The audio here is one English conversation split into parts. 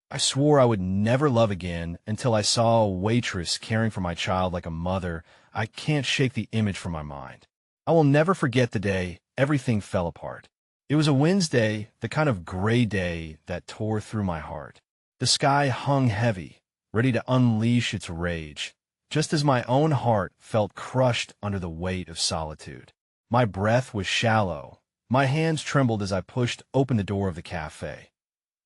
I swore I would never love again until I saw a waitress caring for my child like a mother. I can't shake the image from my mind. I will never forget the day everything fell apart. It was a Wednesday, the kind of gray day that tore through my heart. The sky hung heavy, ready to unleash its rage, just as my own heart felt crushed under the weight of solitude. My breath was shallow. My hands trembled as I pushed open the door of the cafe.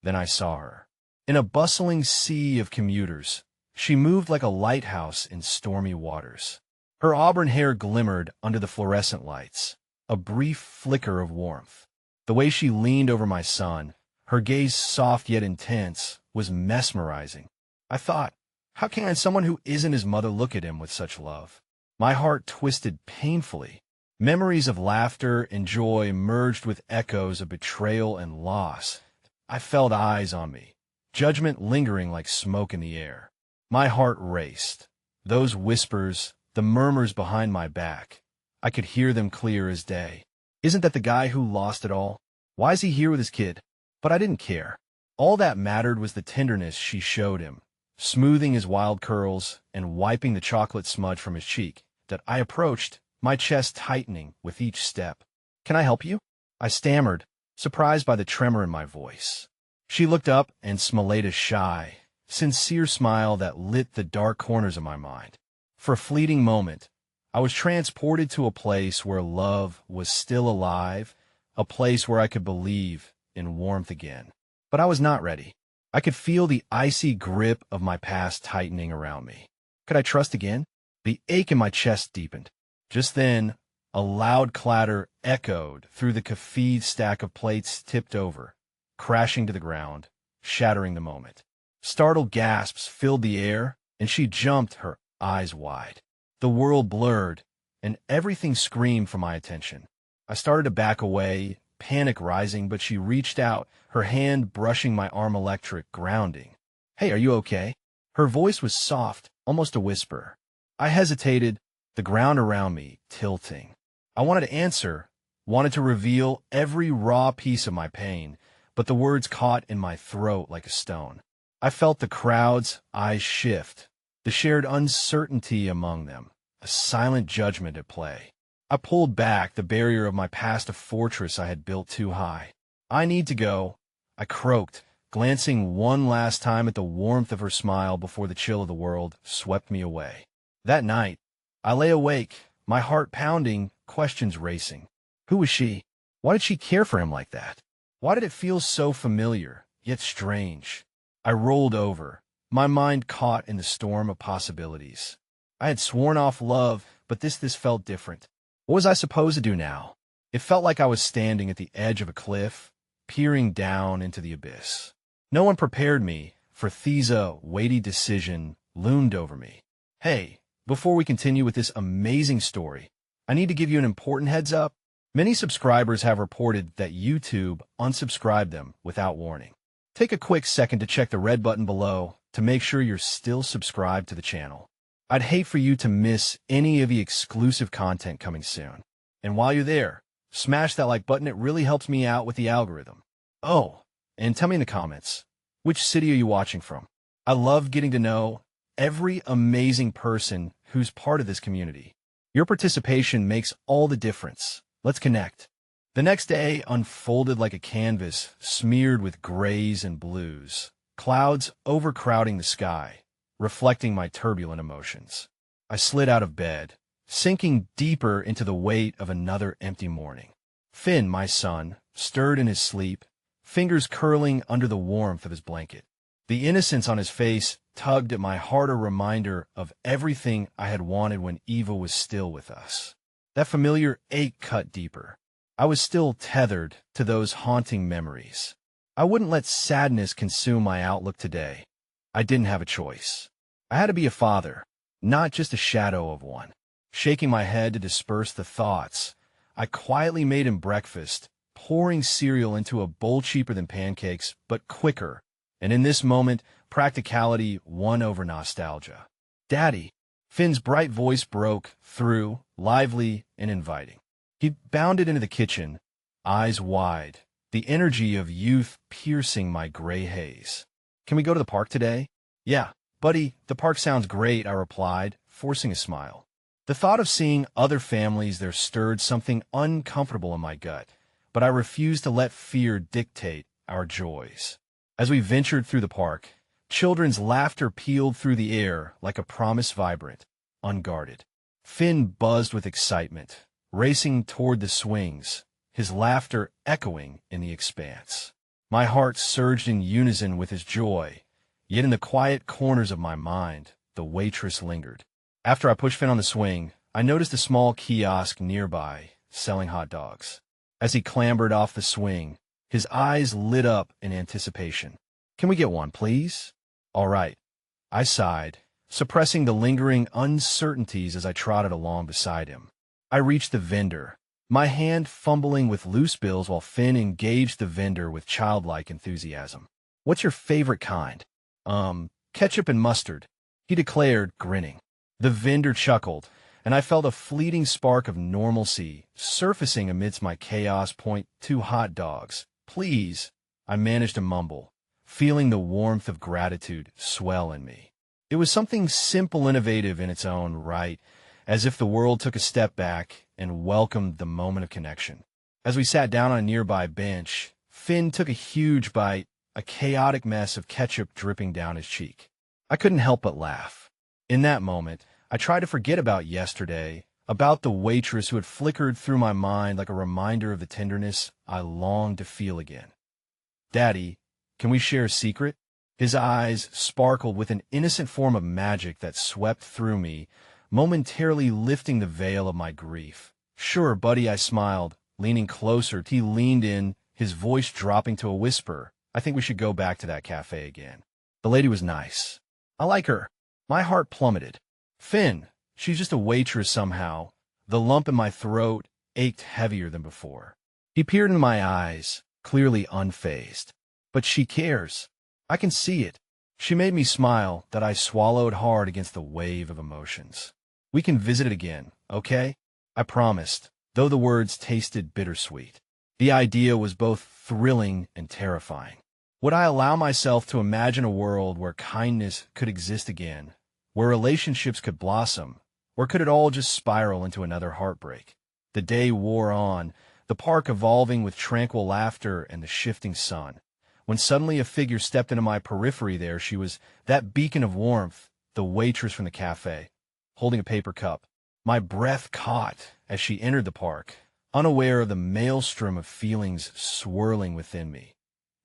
Then I saw her. In a bustling sea of commuters, she moved like a lighthouse in stormy waters. Her auburn hair glimmered under the fluorescent lights, a brief flicker of warmth. The way she leaned over my son, her gaze soft yet intense, was mesmerizing. I thought, how can someone who isn't his mother look at him with such love? My heart twisted painfully. Memories of laughter and joy merged with echoes of betrayal and loss. I felt eyes on me, judgment lingering like smoke in the air. My heart raced. Those whispers, the murmurs behind my back, I could hear them clear as day. Isn't that the guy who lost it all? Why is he here with his kid? But I didn't care. All that mattered was the tenderness she showed him, smoothing his wild curls and wiping the chocolate smudge from his cheek. That I approached, my chest tightening with each step. Can I help you? I stammered, surprised by the tremor in my voice. She looked up and smiled a shy, sincere smile that lit the dark corners of my mind. For a fleeting moment, I was transported to a place where love was still alive, a place where I could believe in warmth again. But I was not ready. I could feel the icy grip of my past tightening around me. Could I trust again? The ache in my chest deepened. Just then, a loud clatter echoed through the café. Stack of plates tipped over, crashing to the ground, shattering the moment. Startled gasps filled the air, and she jumped, her eyes wide. The world blurred, and everything screamed for my attention. I started to back away, panic rising, but she reached out, her hand brushing my arm, electric, grounding. Hey, are you okay? Her voice was soft, almost a whisper. I hesitated, the ground around me tilting. I wanted to answer, wanted to reveal every raw piece of my pain, but the words caught in my throat like a stone. I felt the crowd's eyes shift, the shared uncertainty among them, a silent judgment at play. I pulled back, the barrier of my past a fortress I had built too high. I need to go, I croaked, glancing one last time at the warmth of her smile before the chill of the world swept me away. That night, I lay awake, my heart pounding, questions racing. Who was she? Why did she care for him like that? Why did it feel so familiar, yet strange? I rolled over, my mind caught in the storm of possibilities. I had sworn off love, but this felt different. What was I supposed to do now? It felt like I was standing at the edge of a cliff, peering down into the abyss. No one prepared me, for a weighty decision loomed over me. Hey, before we continue with this amazing story, I need to give you an important heads up. Many subscribers have reported that YouTube unsubscribed them without warning. Take a quick second to check the red button below to make sure you're still subscribed to the channel. I'd hate for you to miss any of the exclusive content coming soon. And while you're there, smash that like button. It really helps me out with the algorithm. Oh, and tell me in the comments, which city are you watching from? I love getting to know every amazing person who's part of this community. Your participation makes all the difference. Let's connect. The next day unfolded like a canvas smeared with grays and blues, clouds overcrowding the sky, reflecting my turbulent emotions. I slid out of bed, sinking deeper into the weight of another empty morning. Finn, my son, stirred in his sleep, fingers curling under the warmth of his blanket. The innocence on his face tugged at my heart, a reminder of everything I had wanted when Eva was still with us. That familiar ache cut deeper. I was still tethered to those haunting memories. I wouldn't let sadness consume my outlook today. I didn't have a choice. I had to be a father, not just a shadow of one. Shaking my head to disperse the thoughts, I quietly made him breakfast, pouring cereal into a bowl cheaper than pancakes, but quicker. And in this moment, practicality won over nostalgia. Daddy, Finn's bright voice broke through, lively and inviting. He bounded into the kitchen, eyes wide, the energy of youth piercing my gray haze. Can we go to the park today? Yeah, buddy, the park sounds great, I replied, forcing a smile. The thought of seeing other families there stirred something uncomfortable in my gut, but I refused to let fear dictate our joys. As we ventured through the park, children's laughter pealed through the air like a promise vibrant, unguarded. Finn buzzed with excitement, racing toward the swings, his laughter echoing in the expanse. My heart surged in unison with his joy, yet in the quiet corners of my mind, the waitress lingered. After I pushed Finn on the swing, I noticed a small kiosk nearby, selling hot dogs. As he clambered off the swing, his eyes lit up in anticipation. Can we get one, please? All right. I sighed, suppressing the lingering uncertainties as I trotted along beside him. I reached the vendor, my hand fumbling with loose bills while Finn engaged the vendor with childlike enthusiasm. What's your favorite kind? Ketchup and mustard, he declared, grinning. The vendor chuckled, and I felt a fleeting spark of normalcy surfacing amidst my chaos. Two hot dogs, please, I managed to mumble, feeling the warmth of gratitude swell in me. It was something simple, innovative in its own right, as if the world took a step back and welcomed the moment of connection. As we sat down on a nearby bench, Finn took a huge bite, a chaotic mess of ketchup dripping down his cheek. I couldn't help but laugh. In that moment, I tried to forget about yesterday, about the waitress who had flickered through my mind like a reminder of the tenderness I longed to feel again. Daddy, can we share a secret? His eyes sparkled with an innocent form of magic that swept through me, momentarily lifting the veil of my grief. Sure, buddy, I smiled, leaning closer. He leaned in, his voice dropping to a whisper. I think we should go back to that cafe again. The lady was nice. I like her. My heart plummeted. Finn, she's just a waitress somehow. The lump in my throat ached heavier than before. He peered into my eyes, clearly unfazed. But she cares. I can see it. She made me smile that I swallowed hard against the wave of emotions. We can visit it again, okay? I promised, though the words tasted bittersweet. The idea was both thrilling and terrifying. Would I allow myself to imagine a world where kindness could exist again, where relationships could blossom, or could it all just spiral into another heartbreak? The day wore on, the park evolving with tranquil laughter and the shifting sun. When suddenly a figure stepped into my periphery there, she was that beacon of warmth, the waitress from the cafe, holding a paper cup. My breath caught as she entered the park, unaware of the maelstrom of feelings swirling within me.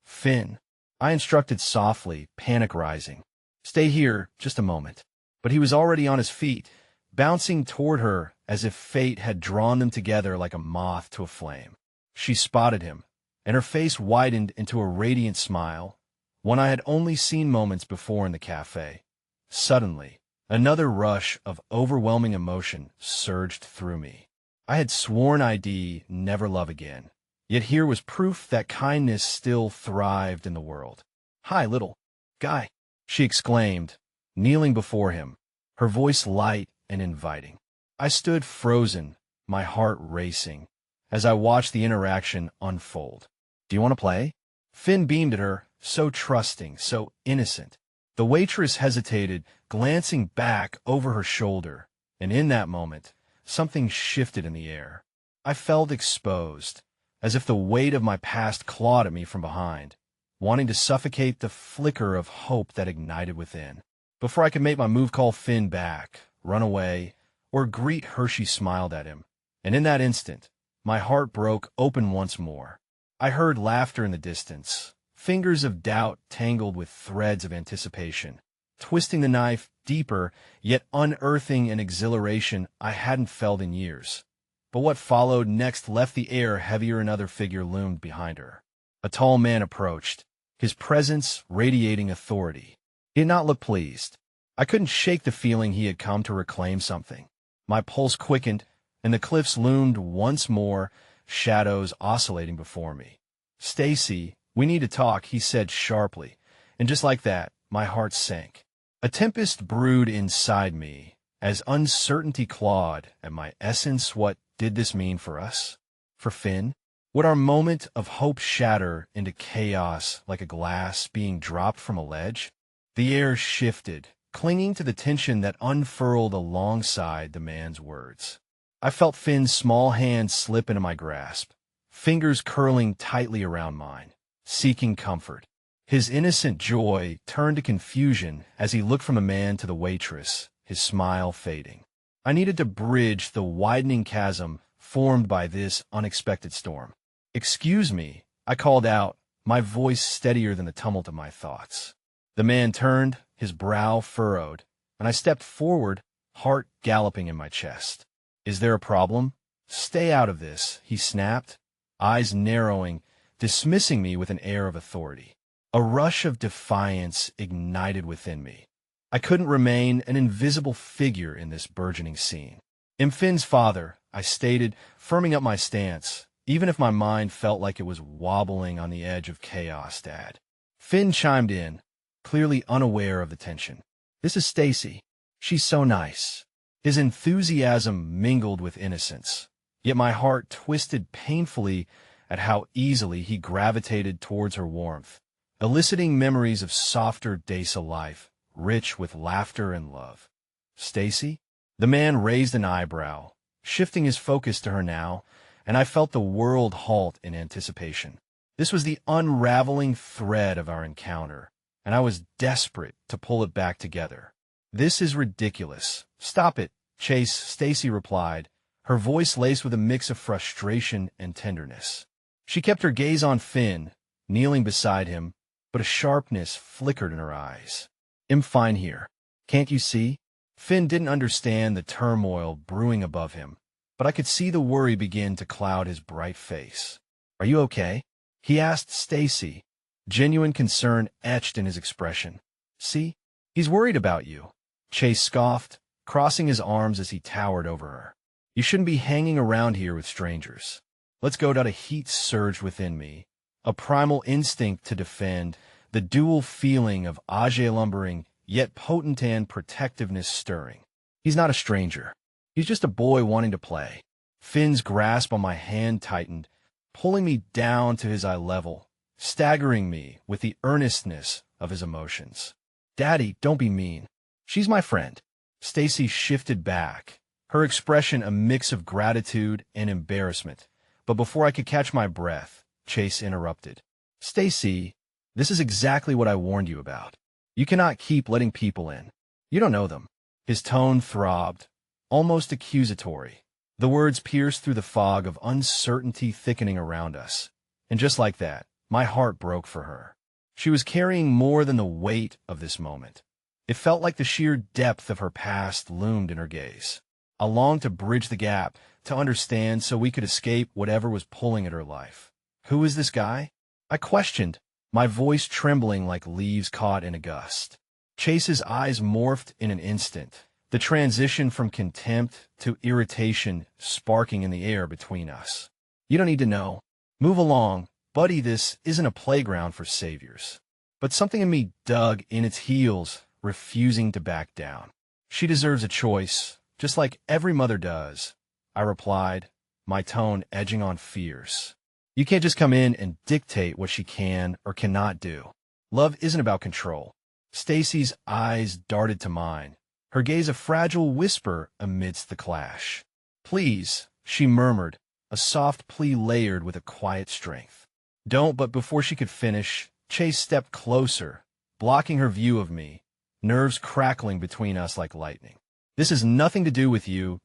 Finn, I instructed softly, panic rising. Stay here just a moment. But he was already on his feet, bouncing toward her as if fate had drawn them together like a moth to a flame. She spotted him, and her face widened into a radiant smile, one I had only seen moments before in the cafe. Suddenly, another rush of overwhelming emotion surged through me. I had sworn I'd never love again, yet here was proof that kindness still thrived in the world. Hi, little guy, she exclaimed, kneeling before him, her voice light and inviting. I stood frozen, my heart racing, as I watched the interaction unfold. Do you want to play? Finn beamed at her, so trusting, so innocent. The waitress hesitated, glancing back over her shoulder, and in that moment, something shifted in the air. I felt exposed, as if the weight of my past clawed at me from behind, wanting to suffocate the flicker of hope that ignited within. Before I could make my move, call Finn back, run away, or greet her, she smiled at him. And in that instant, my heart broke open once more. I heard laughter in the distance, fingers of doubt tangled with threads of anticipation, twisting the knife deeper, yet unearthing an exhilaration I hadn't felt in years. But what followed next left the air heavier. Another figure loomed behind her. A tall man approached, his presence radiating authority. He did not look pleased. I couldn't shake the feeling he had come to reclaim something. My pulse quickened, and the cliffs loomed once more, shadows oscillating before me. Stacy, we need to talk, he said sharply, and just like that, my heart sank. A tempest brewed inside me, as uncertainty clawed at my essence. What did this mean for us? For Finn? Would our moment of hope shatter into chaos like a glass being dropped from a ledge? The air shifted, clinging to the tension that unfurled alongside the man's words. I felt Finn's small hand slip into my grasp, fingers curling tightly around mine, seeking comfort. His innocent joy turned to confusion as he looked from the man to the waitress, his smile fading. I needed to bridge the widening chasm formed by this unexpected storm. "Excuse me," I called out, my voice steadier than the tumult of my thoughts. The man turned, his brow furrowed, and I stepped forward, heart galloping in my chest. "Is there a problem?" "Stay out of this," he snapped, eyes narrowing, dismissing me with an air of authority. A rush of defiance ignited within me. I couldn't remain an invisible figure in this burgeoning scene. "I'm Finn's father," I stated, firming up my stance, even if my mind felt like it was wobbling on the edge of chaos, Dad. Finn chimed in, clearly unaware of the tension. "This is Stacy. She's so nice." His enthusiasm mingled with innocence, yet my heart twisted painfully at how easily he gravitated towards her warmth, eliciting memories of softer days of life, rich with laughter and love. "Stacy?" The man raised an eyebrow, shifting his focus to her now, and I felt the world halt in anticipation. This was the unraveling thread of our encounter, and I was desperate to pull it back together. "This is ridiculous. Stop it, Chase," Stacy replied, her voice laced with a mix of frustration and tenderness. She kept her gaze on Finn, kneeling beside him, but a sharpness flickered in her eyes. "I'm fine here. Can't you see?" Finn didn't understand the turmoil brewing above him, but I could see the worry begin to cloud his bright face. "Are you okay?" he asked Stacy, genuine concern etched in his expression. "See? He's worried about you," Chase scoffed, crossing his arms as he towered over her. "You shouldn't be hanging around here with strangers." Let's go. A heat surged within me, a primal instinct to defend, the dual feeling of lumbering, yet potent and protectiveness stirring. "He's not a stranger. He's just a boy wanting to play." Finn's grasp on my hand tightened, pulling me down to his eye level, staggering me with the earnestness of his emotions. "Daddy, don't be mean. She's my friend." Stacy shifted back, her expression a mix of gratitude and embarrassment. But before I could catch my breath, Chase interrupted. "Stacy, this is exactly what I warned you about. You cannot keep letting people in. You don't know them." His tone throbbed, almost accusatory. The words pierced through the fog of uncertainty thickening around us. And just like that, my heart broke for her. She was carrying more than the weight of this moment. It felt like the sheer depth of her past loomed in her gaze. I longed to bridge the gap, to understand so we could escape whatever was pulling at her life. "Who is this guy?" I questioned, my voice trembling like leaves caught in a gust. Chase's eyes morphed in an instant, the transition from contempt to irritation sparking in the air between us. "You don't need to know. Move along, buddy. This isn't a playground for saviors." But something in me dug in its heels, refusing to back down. "She deserves a choice, just like every mother does," I replied, my tone edging on fierce. "You can't just come in and dictate what she can or cannot do. Love isn't about control." Stacy's eyes darted to mine, her gaze a fragile whisper amidst the clash. "Please," she murmured, a soft plea layered with a quiet strength. "Don't," but before she could finish, Chase stepped closer, blocking her view of me, nerves crackling between us like lightning. "This has nothing to do with you."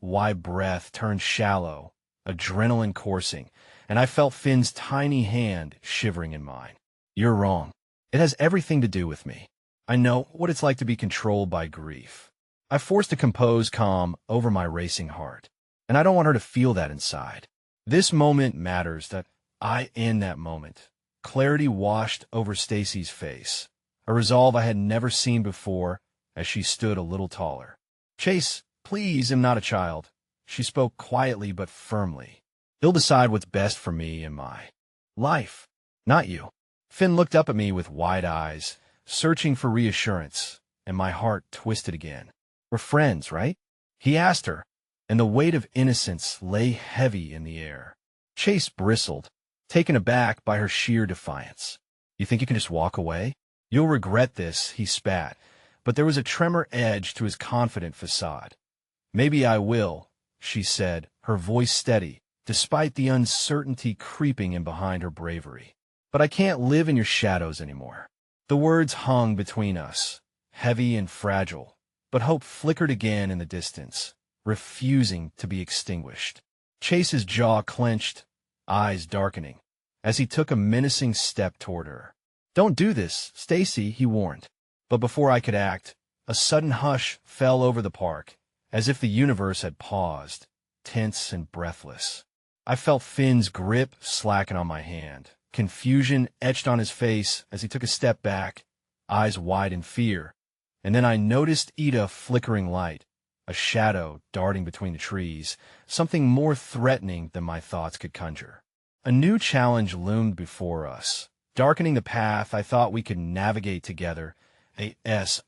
My breath turned shallow, adrenaline coursing, and I felt Finn's tiny hand shivering in mine. "You're wrong. It has everything to do with me. I know what it's like to be controlled by grief." I forced a composed calm over my racing heart, and I don't want her to feel that inside. This moment matters. In that moment, clarity washed over Stacy's face, a resolve I had never seen before as she stood a little taller. "Chase, please, I'm not a child." She spoke quietly but firmly. "He'll decide what's best for me and my life, not you." Finn looked up at me with wide eyes, searching for reassurance, and my heart twisted again. "We're friends, right?" he asked her, and the weight of innocence lay heavy in the air. Chase bristled, taken aback by her sheer defiance. You think you can just walk away? You'll regret this, he spat, but there was a tremor edge to his confident facade. Maybe I will, she said, her voice steady, despite the uncertainty creeping in behind her bravery. But I can't live in your shadows anymore. The words hung between us, heavy and fragile, but hope flickered again in the distance, refusing to be extinguished. Chase's jaw clenched, eyes darkening, as he took a menacing step toward her. Don't do this, Stacy, he warned. But before I could act, a sudden hush fell over the park, as if the universe had paused, tense and breathless. I felt Finn's grip slacken on my hand, confusion etched on his face as he took a step back, eyes wide in fear, and then I noticed Ida flickering light, a shadow darting between the trees, something more threatening than my thoughts could conjure. A new challenge loomed before us, darkening the path I thought we could navigate together. I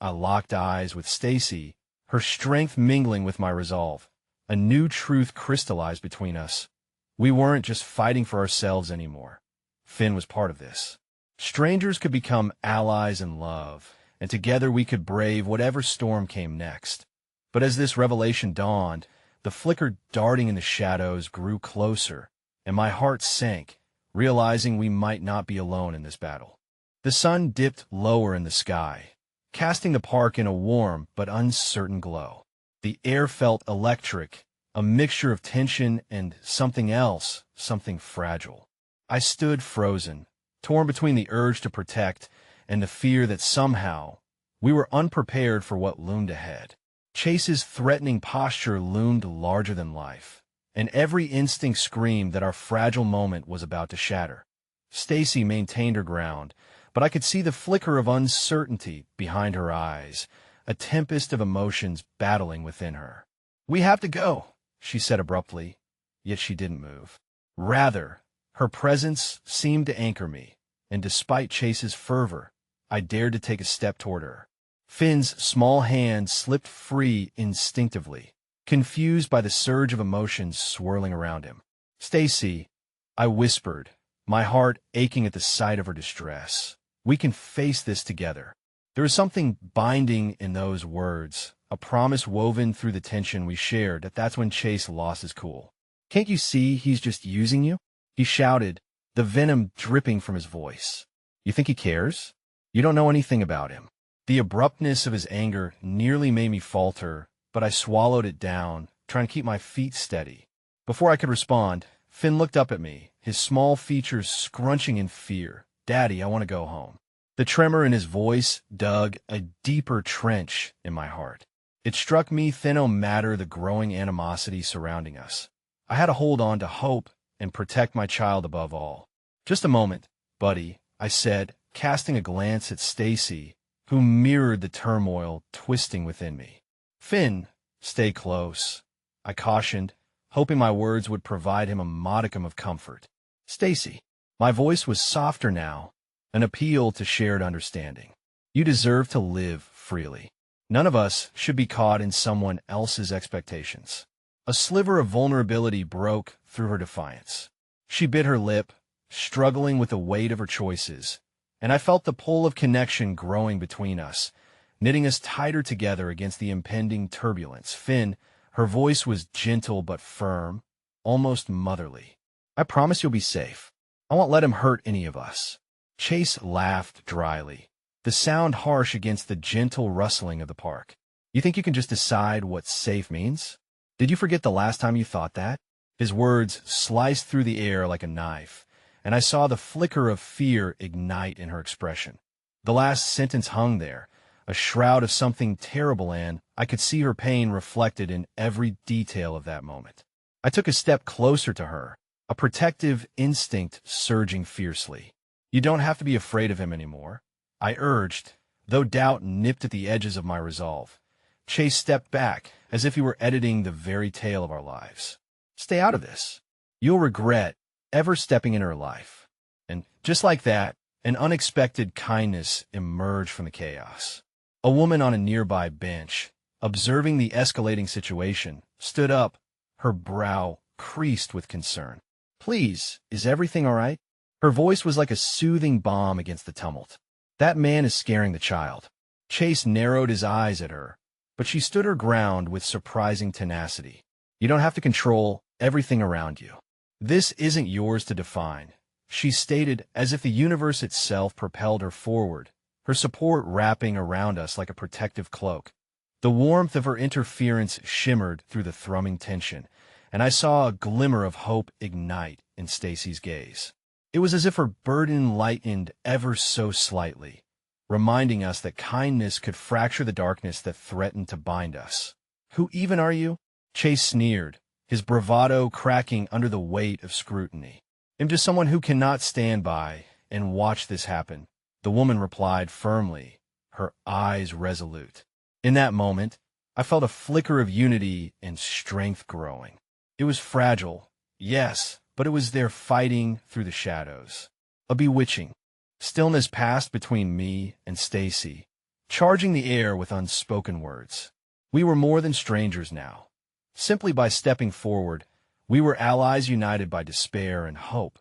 locked eyes with Stacy, her strength mingling with my resolve. A new truth crystallized between us. We weren't just fighting for ourselves anymore. Finn was part of this. Strangers could become allies in love, and together we could brave whatever storm came next. But as this revelation dawned, the flicker darting in the shadows grew closer, and my heart sank, realizing we might not be alone in this battle. The sun dipped lower in the sky, casting the park in a warm but uncertain glow. The air felt electric, a mixture of tension and something else, something fragile. I stood frozen, torn between the urge to protect and the fear that somehow we were unprepared for what loomed ahead. Chase's threatening posture loomed larger than life, and every instinct screamed that our fragile moment was about to shatter. Stacy maintained her ground, but I could see the flicker of uncertainty behind her eyes, a tempest of emotions battling within her. "We have to go," she said abruptly, yet she didn't move. Rather, her presence seemed to anchor me, and despite Chase's fervor, I dared to take a step toward her. Finn's small hand slipped free instinctively, confused by the surge of emotions swirling around him. "Stacy," I whispered, my heart aching at the sight of her distress. "We can face this together." There was something binding in those words, a promise woven through the tension we shared. That's when Chase lost his cool. "Can't you see he's just using you?" he shouted, the venom dripping from his voice. "You think he cares? You don't know anything about him." The abruptness of his anger nearly made me falter, but I swallowed it down, trying to keep my feet steady. Before I could respond, Finn looked up at me, his small features scrunching in fear. "Daddy, I want to go home." The tremor in his voice dug a deeper trench in my heart. It struck me thin no matter the growing animosity surrounding us. I had to hold on to hope and protect my child above all. "Just a moment, buddy," I said, casting a glance at Stacy, who mirrored the turmoil twisting within me. "Finn, stay close," I cautioned, hoping my words would provide him a modicum of comfort. "Stacy." My voice was softer now, an appeal to shared understanding. "You deserve to live freely. None of us should be caught in someone else's expectations." A sliver of vulnerability broke through her defiance. She bit her lip, struggling with the weight of her choices, and I felt the pull of connection growing between us, knitting us tighter together against the impending turbulence. "Finn," her voice was gentle but firm, almost motherly. "I promise you'll be safe. I won't let him hurt any of us." Chase laughed dryly, the sound harsh against the gentle rustling of the park. "You think you can just decide what safe means? Did you forget the last time you thought that?" His words sliced through the air like a knife, and I saw the flicker of fear ignite in her expression. The last sentence hung there, a shroud of something terrible, and I could see her pain reflected in every detail of that moment. I took a step closer to her, a protective instinct surging fiercely. "You don't have to be afraid of him anymore," I urged, though doubt nipped at the edges of my resolve. Chase stepped back, as if he were editing the very tale of our lives. "Stay out of this. You'll regret ever stepping in her life." And just like that, an unexpected kindness emerged from the chaos. A woman on a nearby bench, observing the escalating situation, stood up, her brow creased with concern. Please, is everything all right? Her voice was like a soothing balm against the tumult. That man is scaring the child. Chase narrowed his eyes at her, but she stood her ground with surprising tenacity. You don't have to control everything around you. This isn't yours to define, she stated, as if the universe itself propelled her forward, her support wrapping around us like a protective cloak. The warmth of her interference shimmered through the thrumming tension, and I saw a glimmer of hope ignite in Stacy's gaze. It was as if her burden lightened ever so slightly, reminding us that kindness could fracture the darkness that threatened to bind us. Who even are you? Chase sneered, his bravado cracking under the weight of scrutiny. I'm just someone who cannot stand by and watch this happen, the woman replied firmly, her eyes resolute. In that moment, I felt a flicker of unity and strength growing. It was fragile, yes, but it was there fighting through the shadows. A bewitching stillness passed between me and Stacy, charging the air with unspoken words. We were more than strangers now. Simply by stepping forward, we were allies united by despair and hope.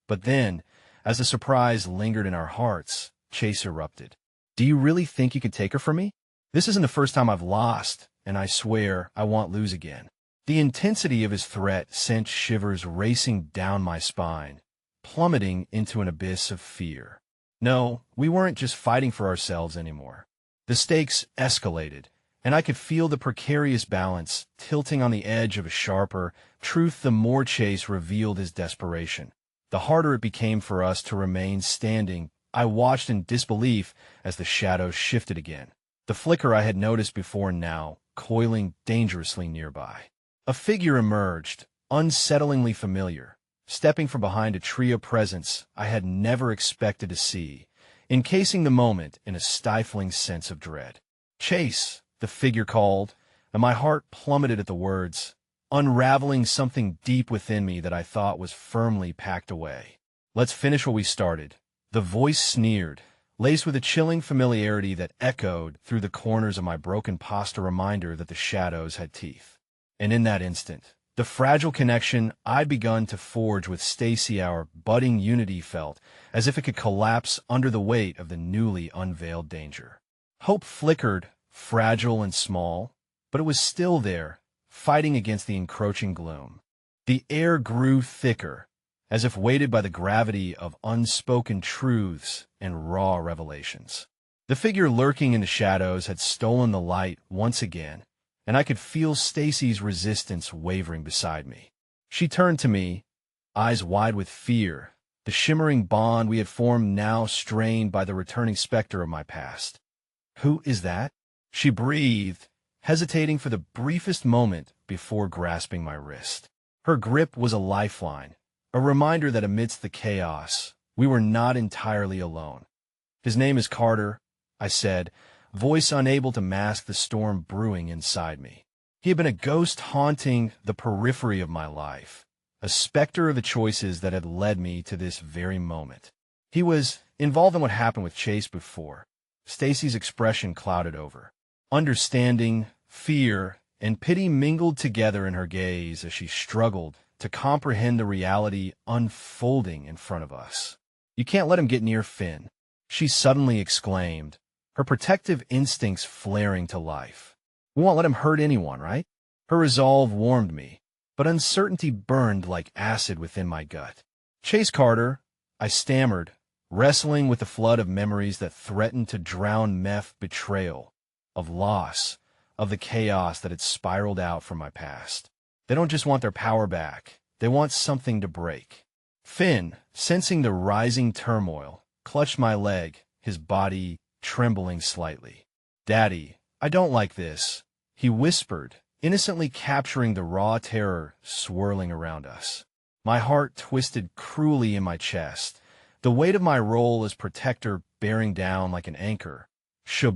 But then, as the surprise lingered in our hearts, Chase erupted. Do you really think you could take her from me? This isn't the first time I've lost, and I swear I won't lose again. The intensity of his threat sent shivers racing down my spine, plummeting into an abyss of fear. No, we weren't just fighting for ourselves anymore. The stakes escalated, and I could feel the precarious balance tilting on the edge of a sharper truth the more Chase revealed his desperation. The harder it became for us to remain standing, I watched in disbelief as the shadows shifted again. The flicker I had noticed before now, coiling dangerously nearby. A figure emerged, unsettlingly familiar, stepping from behind a tree of presence I had never expected to see, encasing the moment in a stifling sense of dread. Chase, the figure called, and my heart plummeted at the words, unraveling something deep within me that I thought was firmly packed away. Let's finish what we started. The voice sneered, laced with a chilling familiarity that echoed through the corners of my broken pasta reminder that the shadows had teeth. And in that instant, the fragile connection I'd begun to forge with Stacy, our budding unity, felt as if it could collapse under the weight of the newly unveiled danger. Hope flickered, fragile and small, but it was still there, fighting against the encroaching gloom. The air grew thicker, as if weighted by the gravity of unspoken truths and raw revelations. The figure lurking in the shadows had stolen the light once again, and I could feel Stacy's resistance wavering beside me. She turned to me, eyes wide with fear, the shimmering bond we had formed now strained by the returning specter of my past. Who is that? She breathed, hesitating for the briefest moment before grasping my wrist. Her grip was a lifeline, a reminder that amidst the chaos, we were not entirely alone. His name is Carter, I said, voice unable to mask the storm brewing inside me. He had been a ghost haunting the periphery of my life, a specter of the choices that had led me to this very moment. He was involved in what happened with Chase before. Stacy's expression clouded over. Understanding, fear, and pity mingled together in her gaze as she struggled to comprehend the reality unfolding in front of us. You can't let him get near Finn, she suddenly exclaimed, her protective instincts flaring to life. We won't let him hurt anyone, right? Her resolve warmed me, but uncertainty burned like acid within my gut. Chase Carter, I stammered, wrestling with the flood of memories that threatened to drown Meth betrayal, of loss, of the chaos that had spiraled out from my past. They don't just want their power back, they want something to break. Finn, sensing the rising turmoil, clutched my leg, his body trembling slightly. Daddy, I don't like this, he whispered, innocently capturing the raw terror swirling around us. My heart twisted cruelly in my chest, the weight of my role as protector bearing down like an anchor.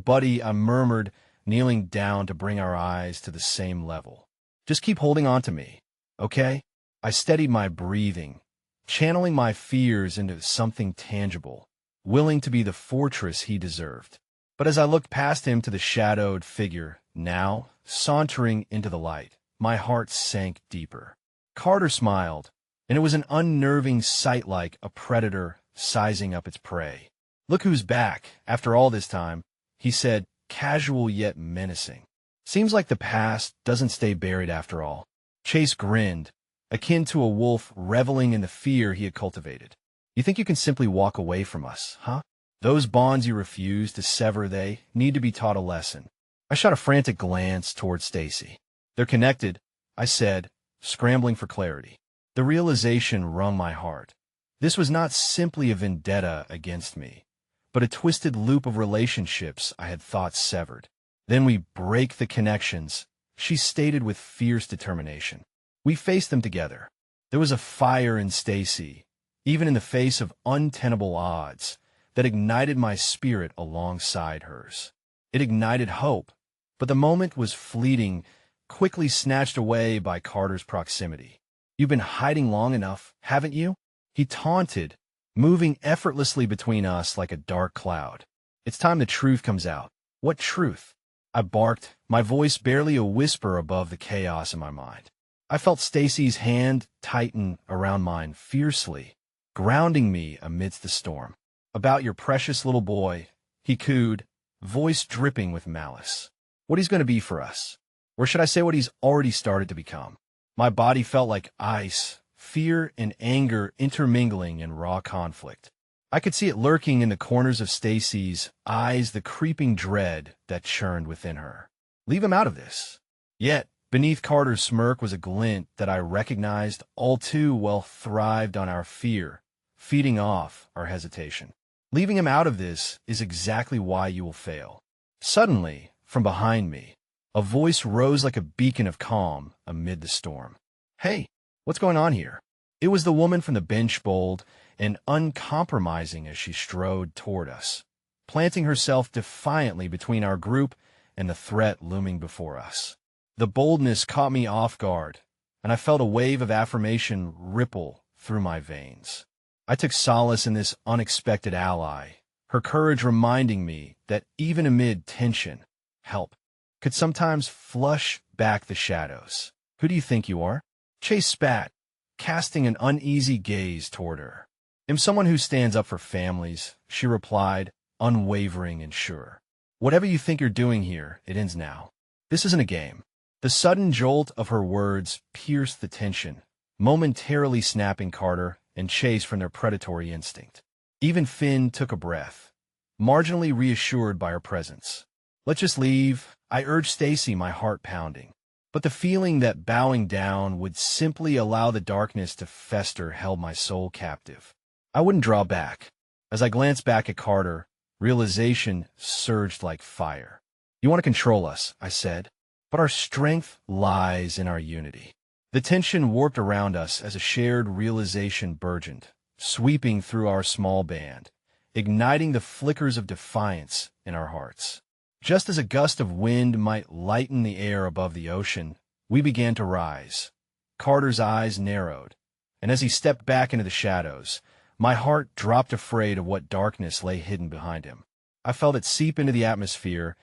Buddy, I murmured, kneeling down to bring our eyes to the same level. Just keep holding on to me, okay? I steadied my breathing, channeling my fears into something tangible, willing to be the fortress he deserved. But as I looked past him to the shadowed figure, now sauntering into the light, my heart sank deeper. Carter smiled, and it was an unnerving sight like a predator sizing up its prey. "Look who's back, after all this time," he said, casual yet menacing. "Seems like the past doesn't stay buried after all." Chase grinned, akin to a wolf reveling in the fear he had cultivated. "You think you can simply walk away from us, huh? Those bonds you refuse to sever, they need to be taught a lesson." I shot a frantic glance toward Stacy. "They're connected," I said, scrambling for clarity. The realization wrung my heart. This was not simply a vendetta against me, but a twisted loop of relationships I had thought severed. "Then we break the connections," she stated with fierce determination. We faced them together. There was a fire in Stacy, even in the face of untenable odds, that ignited my spirit alongside hers. It ignited hope, but the moment was fleeting, quickly snatched away by Carter's proximity. "You've been hiding long enough, haven't you?" he taunted, moving effortlessly between us like a dark cloud. "It's time the truth comes out." "What truth?" I barked, my voice barely a whisper above the chaos in my mind. I felt Stacy's hand tighten around mine fiercely, grounding me amidst the storm. "About your precious little boy," he cooed, voice dripping with malice. "What he's going to be for us. Or should I say what he's already started to become?" My body felt like ice, fear and anger intermingling in raw conflict. I could see it lurking in the corners of Stacy's eyes, the creeping dread that churned within her. Leave him out of this. Yet, beneath Carter's smirk was a glint that I recognized all too well thrived on our fear, feeding off our hesitation. "Leaving him out of this is exactly why you will fail." Suddenly, from behind me, a voice rose like a beacon of calm amid the storm. "Hey, what's going on here?" It was the woman from the bench, bold and uncompromising as she strode toward us, planting herself defiantly between our group and the threat looming before us. The boldness caught me off guard, and I felt a wave of affirmation ripple through my veins. I took solace in this unexpected ally, her courage reminding me that even amid tension, help could sometimes flush back the shadows. "Who do you think you are?" Chase spat, casting an uneasy gaze toward her. "I'm someone who stands up for families," she replied, unwavering and sure. "Whatever you think you're doing here, it ends now. This isn't a game." The sudden jolt of her words pierced the tension, momentarily snapping Carter and Chase from their predatory instinct. Even Finn took a breath, marginally reassured by her presence. "Let's just leave," I urged Stacy, my heart pounding. But the feeling that bowing down would simply allow the darkness to fester held my soul captive. I wouldn't draw back. As I glanced back at Carter, realization surged like fire. "You want to control us," I said, "but our strength lies in our unity." The tension warped around us as a shared realization burgeoned, sweeping through our small band, igniting the flickers of defiance in our hearts. Just as a gust of wind might lighten the air above the ocean, we began to rise. Carter's eyes narrowed, and as he stepped back into the shadows, my heart dropped afraid of what darkness lay hidden behind him. I felt it seep into the atmosphere,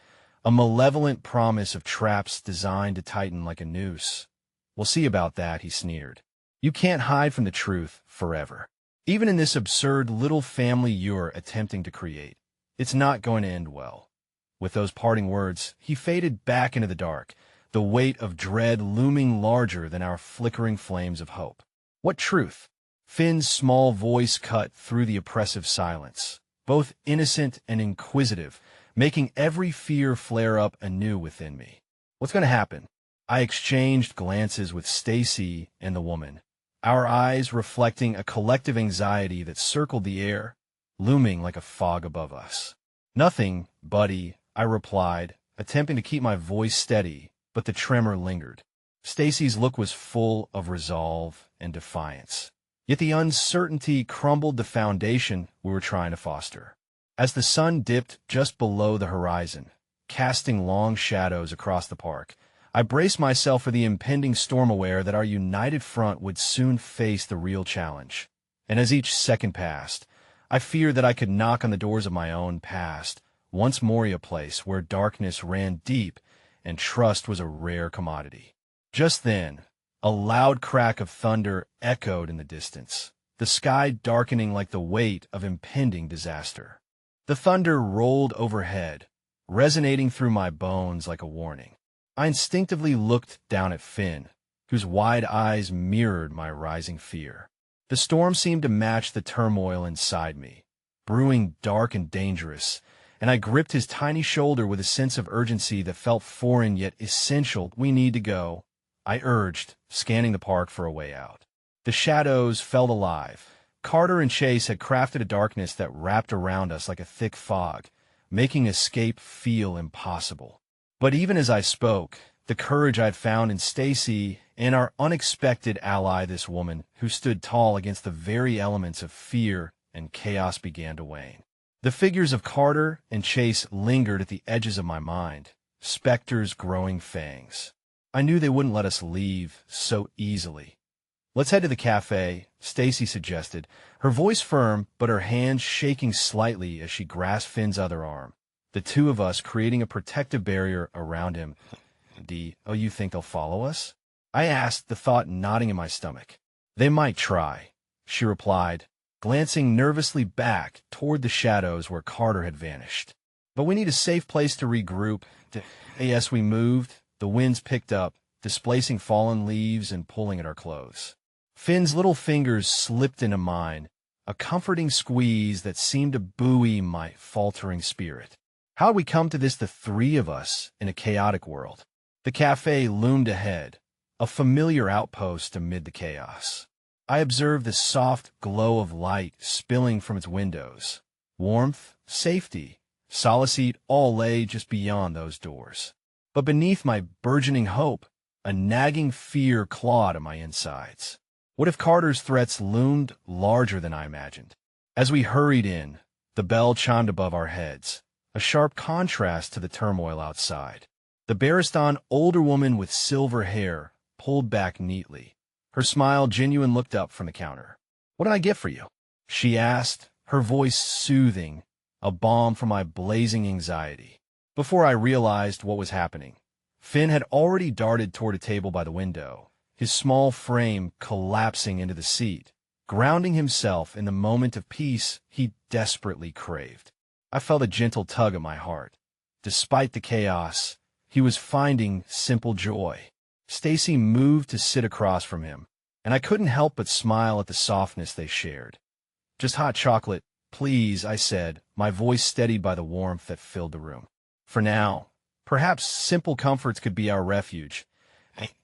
a malevolent promise of traps designed to tighten like a noose. "We'll see about that," he sneered. "You can't hide from the truth forever. Even in this absurd little family you're attempting to create, it's not going to end well." With those parting words, he faded back into the dark, the weight of dread looming larger than our flickering flames of hope. "What truth?" Finn's small voice cut through the oppressive silence, both innocent and inquisitive, making every fear flare up anew within me. "What's going to happen?" I exchanged glances with Stacy and the woman, our eyes reflecting a collective anxiety that circled the air, looming like a fog above us. "Nothing, buddy," I replied, attempting to keep my voice steady, but the tremor lingered. Stacy's look was full of resolve and defiance, yet the uncertainty crumbled the foundation we were trying to foster. As the sun dipped just below the horizon, casting long shadows across the park, I braced myself for the impending storm, aware that our united front would soon face the real challenge. And as each second passed, I feared that I could knock on the doors of my own past, once more a place where darkness ran deep and trust was a rare commodity. Just then, A loud crack of thunder echoed in the distance, the sky darkening like the weight of impending disaster. The thunder rolled overhead, resonating through my bones like a warning. I instinctively looked down at Finn, whose wide eyes mirrored my rising fear. The storm seemed to match the turmoil inside me, brewing dark and dangerous, and I gripped his tiny shoulder with a sense of urgency that felt foreign yet essential. "We need to go," I urged, scanning the park for a way out. The shadows felt alive. Carter and Chase had crafted a darkness that wrapped around us like a thick fog, making escape feel impossible. But even as I spoke, the courage I'd found in Stacy and our unexpected ally, this woman, who stood tall against the very elements of fear and chaos, began to wane. The figures of Carter and Chase lingered at the edges of my mind, specters growing fangs. I knew they wouldn't let us leave so easily. "Let's head to the cafe," Stacy suggested, her voice firm but her hand shaking slightly as she grasped Finn's other arm, the two of us creating a protective barrier around him. "Oh, you think they'll follow us?" I asked, the thought knotting in my stomach. "They might try," she replied, glancing nervously back toward the shadows where Carter had vanished. "But we need a safe place to regroup." As we moved, the winds picked up, displacing fallen leaves and pulling at our clothes. Finn's little fingers slipped into mine, a comforting squeeze that seemed to buoy my faltering spirit. How had we come to this, the three of us, in a chaotic world? The cafe loomed ahead, a familiar outpost amid the chaos. I observed the soft glow of light spilling from its windows. Warmth, safety, solitude all lay just beyond those doors. But beneath my burgeoning hope, a nagging fear clawed at my insides. What if Carter's threats loomed larger than I imagined? As we hurried in, the bell chimed above our heads, a sharp contrast to the turmoil outside. The Barristan, older woman with silver hair, pulled back neatly. Her smile genuine, looked up from the counter. "What did I get for you?" she asked, her voice soothing, a balm for my blazing anxiety. Before I realized what was happening, Finn had already darted toward a table by the window, his small frame collapsing into the seat, grounding himself in the moment of peace he desperately craved. I felt a gentle tug at my heart. Despite the chaos, he was finding simple joy. Stacy moved to sit across from him, and I couldn't help but smile at the softness they shared. "Just hot chocolate, please," I said, my voice steadied by the warmth that filled the room. For now, perhaps simple comforts could be our refuge.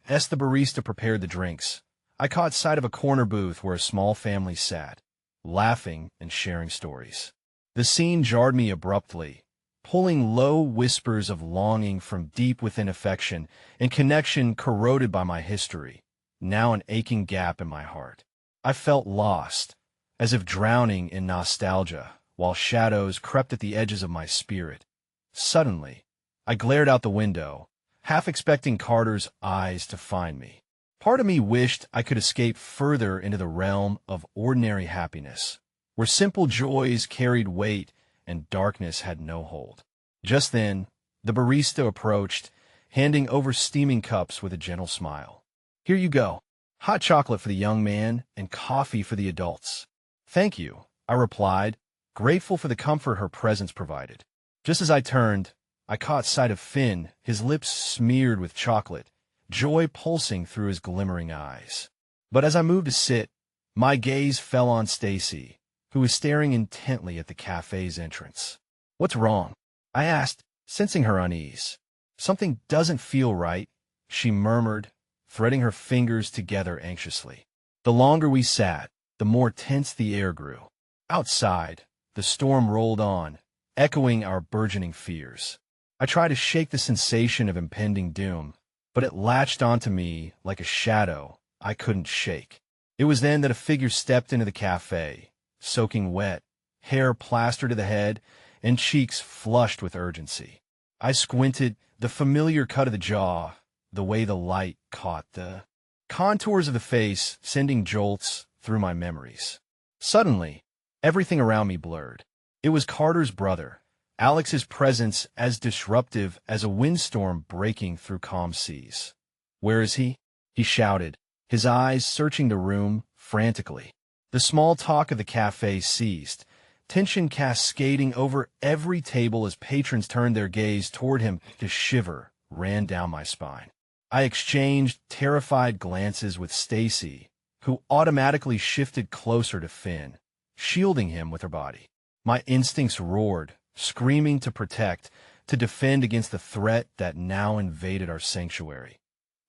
As the barista prepared the drinks, I caught sight of a corner booth where a small family sat, laughing and sharing stories. The scene jarred me abruptly, pulling low whispers of longing from deep within, affection and connection corroded by my history, now an aching gap in my heart. I felt lost, as if drowning in nostalgia, while shadows crept at the edges of my spirit. Suddenly, I glared out the window, half expecting Carter's eyes to find me. Part of me wished I could escape further into the realm of ordinary happiness, where simple joys carried weight and darkness had no hold. Just then, the barista approached, handing over steaming cups with a gentle smile. "Here you go. Hot chocolate for the young man and coffee for the adults." "Thank you," I replied, grateful for the comfort her presence provided. Just as I turned, I caught sight of Finn, his lips smeared with chocolate, joy pulsing through his glimmering eyes. But as I moved to sit, my gaze fell on Stacy, who was staring intently at the cafe's entrance. "What's wrong?" I asked, sensing her unease. "Something doesn't feel right," she murmured, threading her fingers together anxiously. The longer we sat, the more tense the air grew. Outside, the storm rolled on, echoing our burgeoning fears. I tried to shake the sensation of impending doom, but it latched onto me like a shadow I couldn't shake. It was then that a figure stepped into the cafe, soaking wet, hair plastered to the head, and cheeks flushed with urgency. I squinted, the familiar cut of the jaw, the way the light caught the contours of the face, sending jolts through my memories. Suddenly, everything around me blurred. It was Carter's brother, Alex's presence as disruptive as a windstorm breaking through calm seas. "Where is he?" he shouted, his eyes searching the room frantically. The small talk of the cafe ceased, tension cascading over every table as patrons turned their gaze toward him. A shiver ran down my spine. I exchanged terrified glances with Stacy, who automatically shifted closer to Finn, shielding him with her body. My instincts roared, screaming to protect, to defend against the threat that now invaded our sanctuary.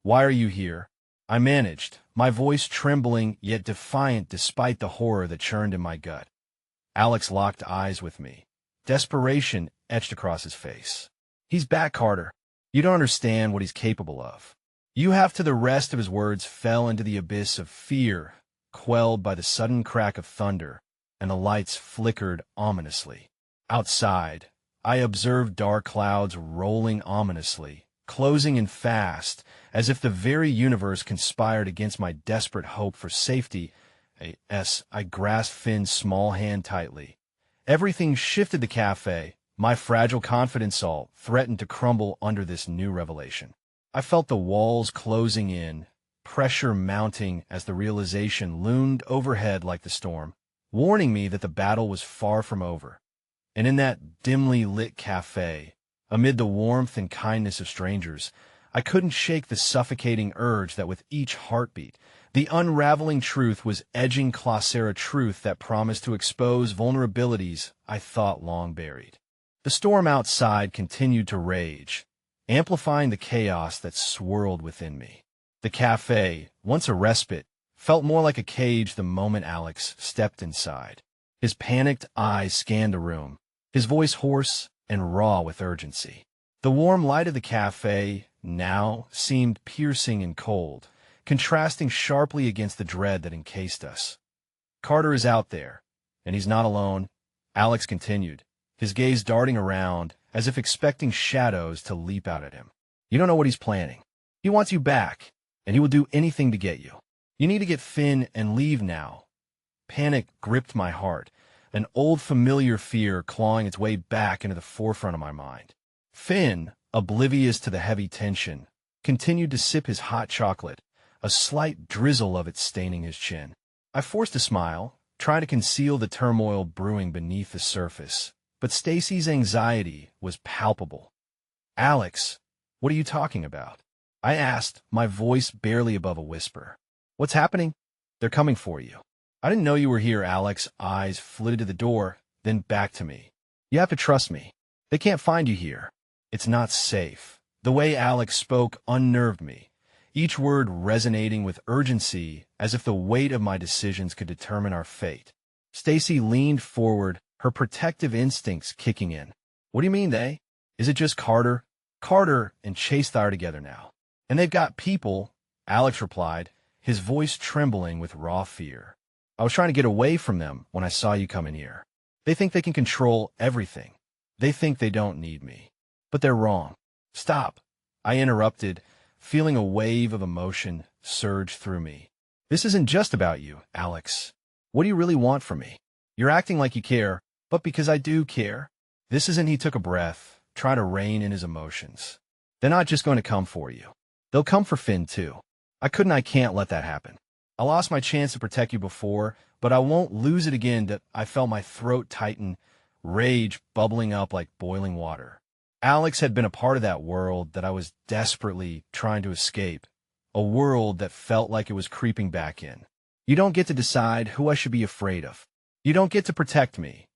"Why are you here?" I managed, my voice trembling yet defiant despite the horror that churned in my gut. Alex locked eyes with me, desperation etched across his face. "He's back, Carter. You don't understand what he's capable of." "You have to." The rest of his words fell into the abyss of fear, quelled by the sudden crack of thunder, and the lights flickered ominously. Outside, I observed dark clouds rolling ominously, closing in fast, as if the very universe conspired against my desperate hope for safety. I grasped Finn's small hand tightly. Everything shifted. The cafe, my fragile confidence all, threatened to crumble under this new revelation. I felt the walls closing in, pressure mounting as the realization loomed overhead like the storm, warning me that the battle was far from over. And in that dimly lit cafe, amid the warmth and kindness of strangers, I couldn't shake the suffocating urge that with each heartbeat, the unraveling truth was edging closer, a truth that promised to expose vulnerabilities I thought long buried. The storm outside continued to rage, amplifying the chaos that swirled within me. The cafe, once a respite, felt more like a cage the moment Alex stepped inside. His panicked eyes scanned the room, his voice hoarse and raw with urgency. The warm light of the cafe now seemed piercing and cold, contrasting sharply against the dread that encased us. "Carter is out there, and he's not alone," Alex continued, his gaze darting around as if expecting shadows to leap out at him. "You don't know what he's planning. He wants you back, and he will do anything to get you. You need to get Finn and leave now." Panic gripped my heart, an old familiar fear clawing its way back into the forefront of my mind. Finn, oblivious to the heavy tension, continued to sip his hot chocolate, a slight drizzle of it staining his chin. I forced a smile, trying to conceal the turmoil brewing beneath the surface, but Stacy's anxiety was palpable. "Alex, what are you talking about?" I asked, my voice barely above a whisper. "What's happening?" "They're coming for you." "I didn't know you were here." Alex's eyes flitted to the door, then back to me. "You have to trust me. They can't find you here. It's not safe." The way Alex spoke unnerved me, each word resonating with urgency as if the weight of my decisions could determine our fate. Stacy leaned forward, her protective instincts kicking in. "What do you mean they? Is it just Carter?" "Carter and Chase are together now. And they've got people," Alex replied, his voice trembling with raw fear. "I was trying to get away from them when I saw you come in here. They think they can control everything. They think they don't need me. But they're wrong." "Stop," I interrupted, feeling a wave of emotion surge through me. "This isn't just about you, Alex. What do you really want from me? You're acting like you care, but because I do care. This isn't." He took a breath, trying to rein in his emotions. "They're not just going to come for you. They'll come for Finn too. I can't let that happen. I lost my chance to protect you before, but I won't lose it again." I felt my throat tighten, rage bubbling up like boiling water. Alex had been a part of that world that I was desperately trying to escape, a world that felt like it was creeping back in. "You don't get to decide who I should be afraid of. You don't get to protect me."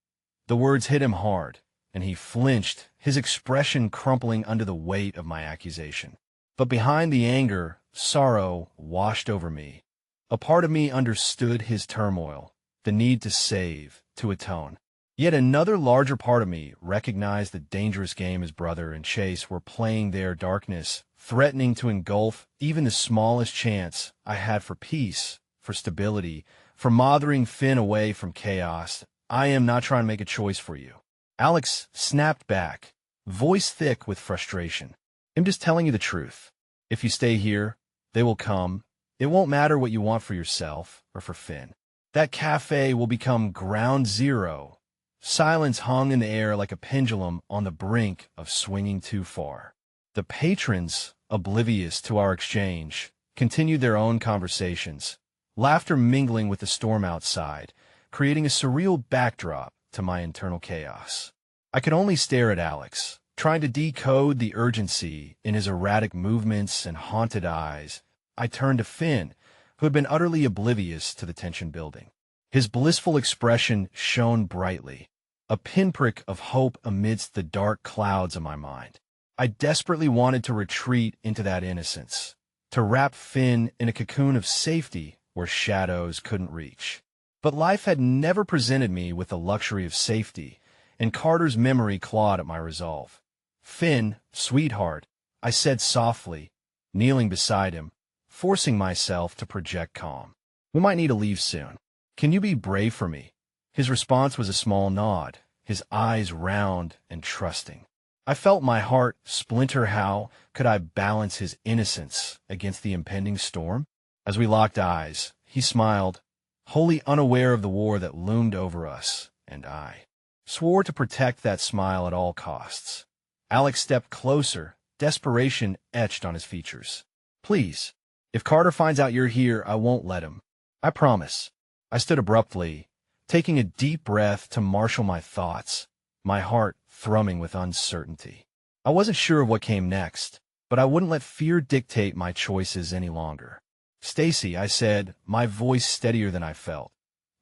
The words hit him hard, and he flinched, his expression crumpling under the weight of my accusation. But behind the anger, sorrow washed over me. A part of me understood his turmoil, the need to save, to atone. Yet another larger part of me recognized the dangerous game his brother and Chase were playing, their darkness, threatening to engulf even the smallest chance I had for peace, for stability, for mothering Finn away from chaos. "I am not trying to make a choice for you," Alex snapped back, voice thick with frustration. "I'm just telling you the truth. If you stay here, they will come. It won't matter what you want for yourself or for Finn. That cafe will become ground zero." Silence hung in the air like a pendulum on the brink of swinging too far. The patrons, oblivious to our exchange, continued their own conversations, laughter mingling with the storm outside, creating a surreal backdrop to my internal chaos. I could only stare at Alex, trying to decode the urgency in his erratic movements and haunted eyes. I turned to Finn, who had been utterly oblivious to the tension building. His blissful expression shone brightly, a pinprick of hope amidst the dark clouds of my mind. I desperately wanted to retreat into that innocence, to wrap Finn in a cocoon of safety where shadows couldn't reach. But life had never presented me with the luxury of safety, and Carter's memory clawed at my resolve. "Finn, sweetheart," I said softly, kneeling beside him, forcing myself to project calm. "We might need to leave soon. Can you be brave for me?" His response was a small nod, his eyes round and trusting. I felt my heart splinter. How could I balance his innocence against the impending storm? As we locked eyes, he smiled, wholly unaware of the war that loomed over us, and I swore to protect that smile at all costs. Alex stepped closer, desperation etched on his features. "Please, if Carter finds out you're here, I won't let him. I promise." I stood abruptly, taking a deep breath to marshal my thoughts, my heart thrumming with uncertainty. I wasn't sure of what came next, but I wouldn't let fear dictate my choices any longer. "Stacy," I said, my voice steadier than I felt,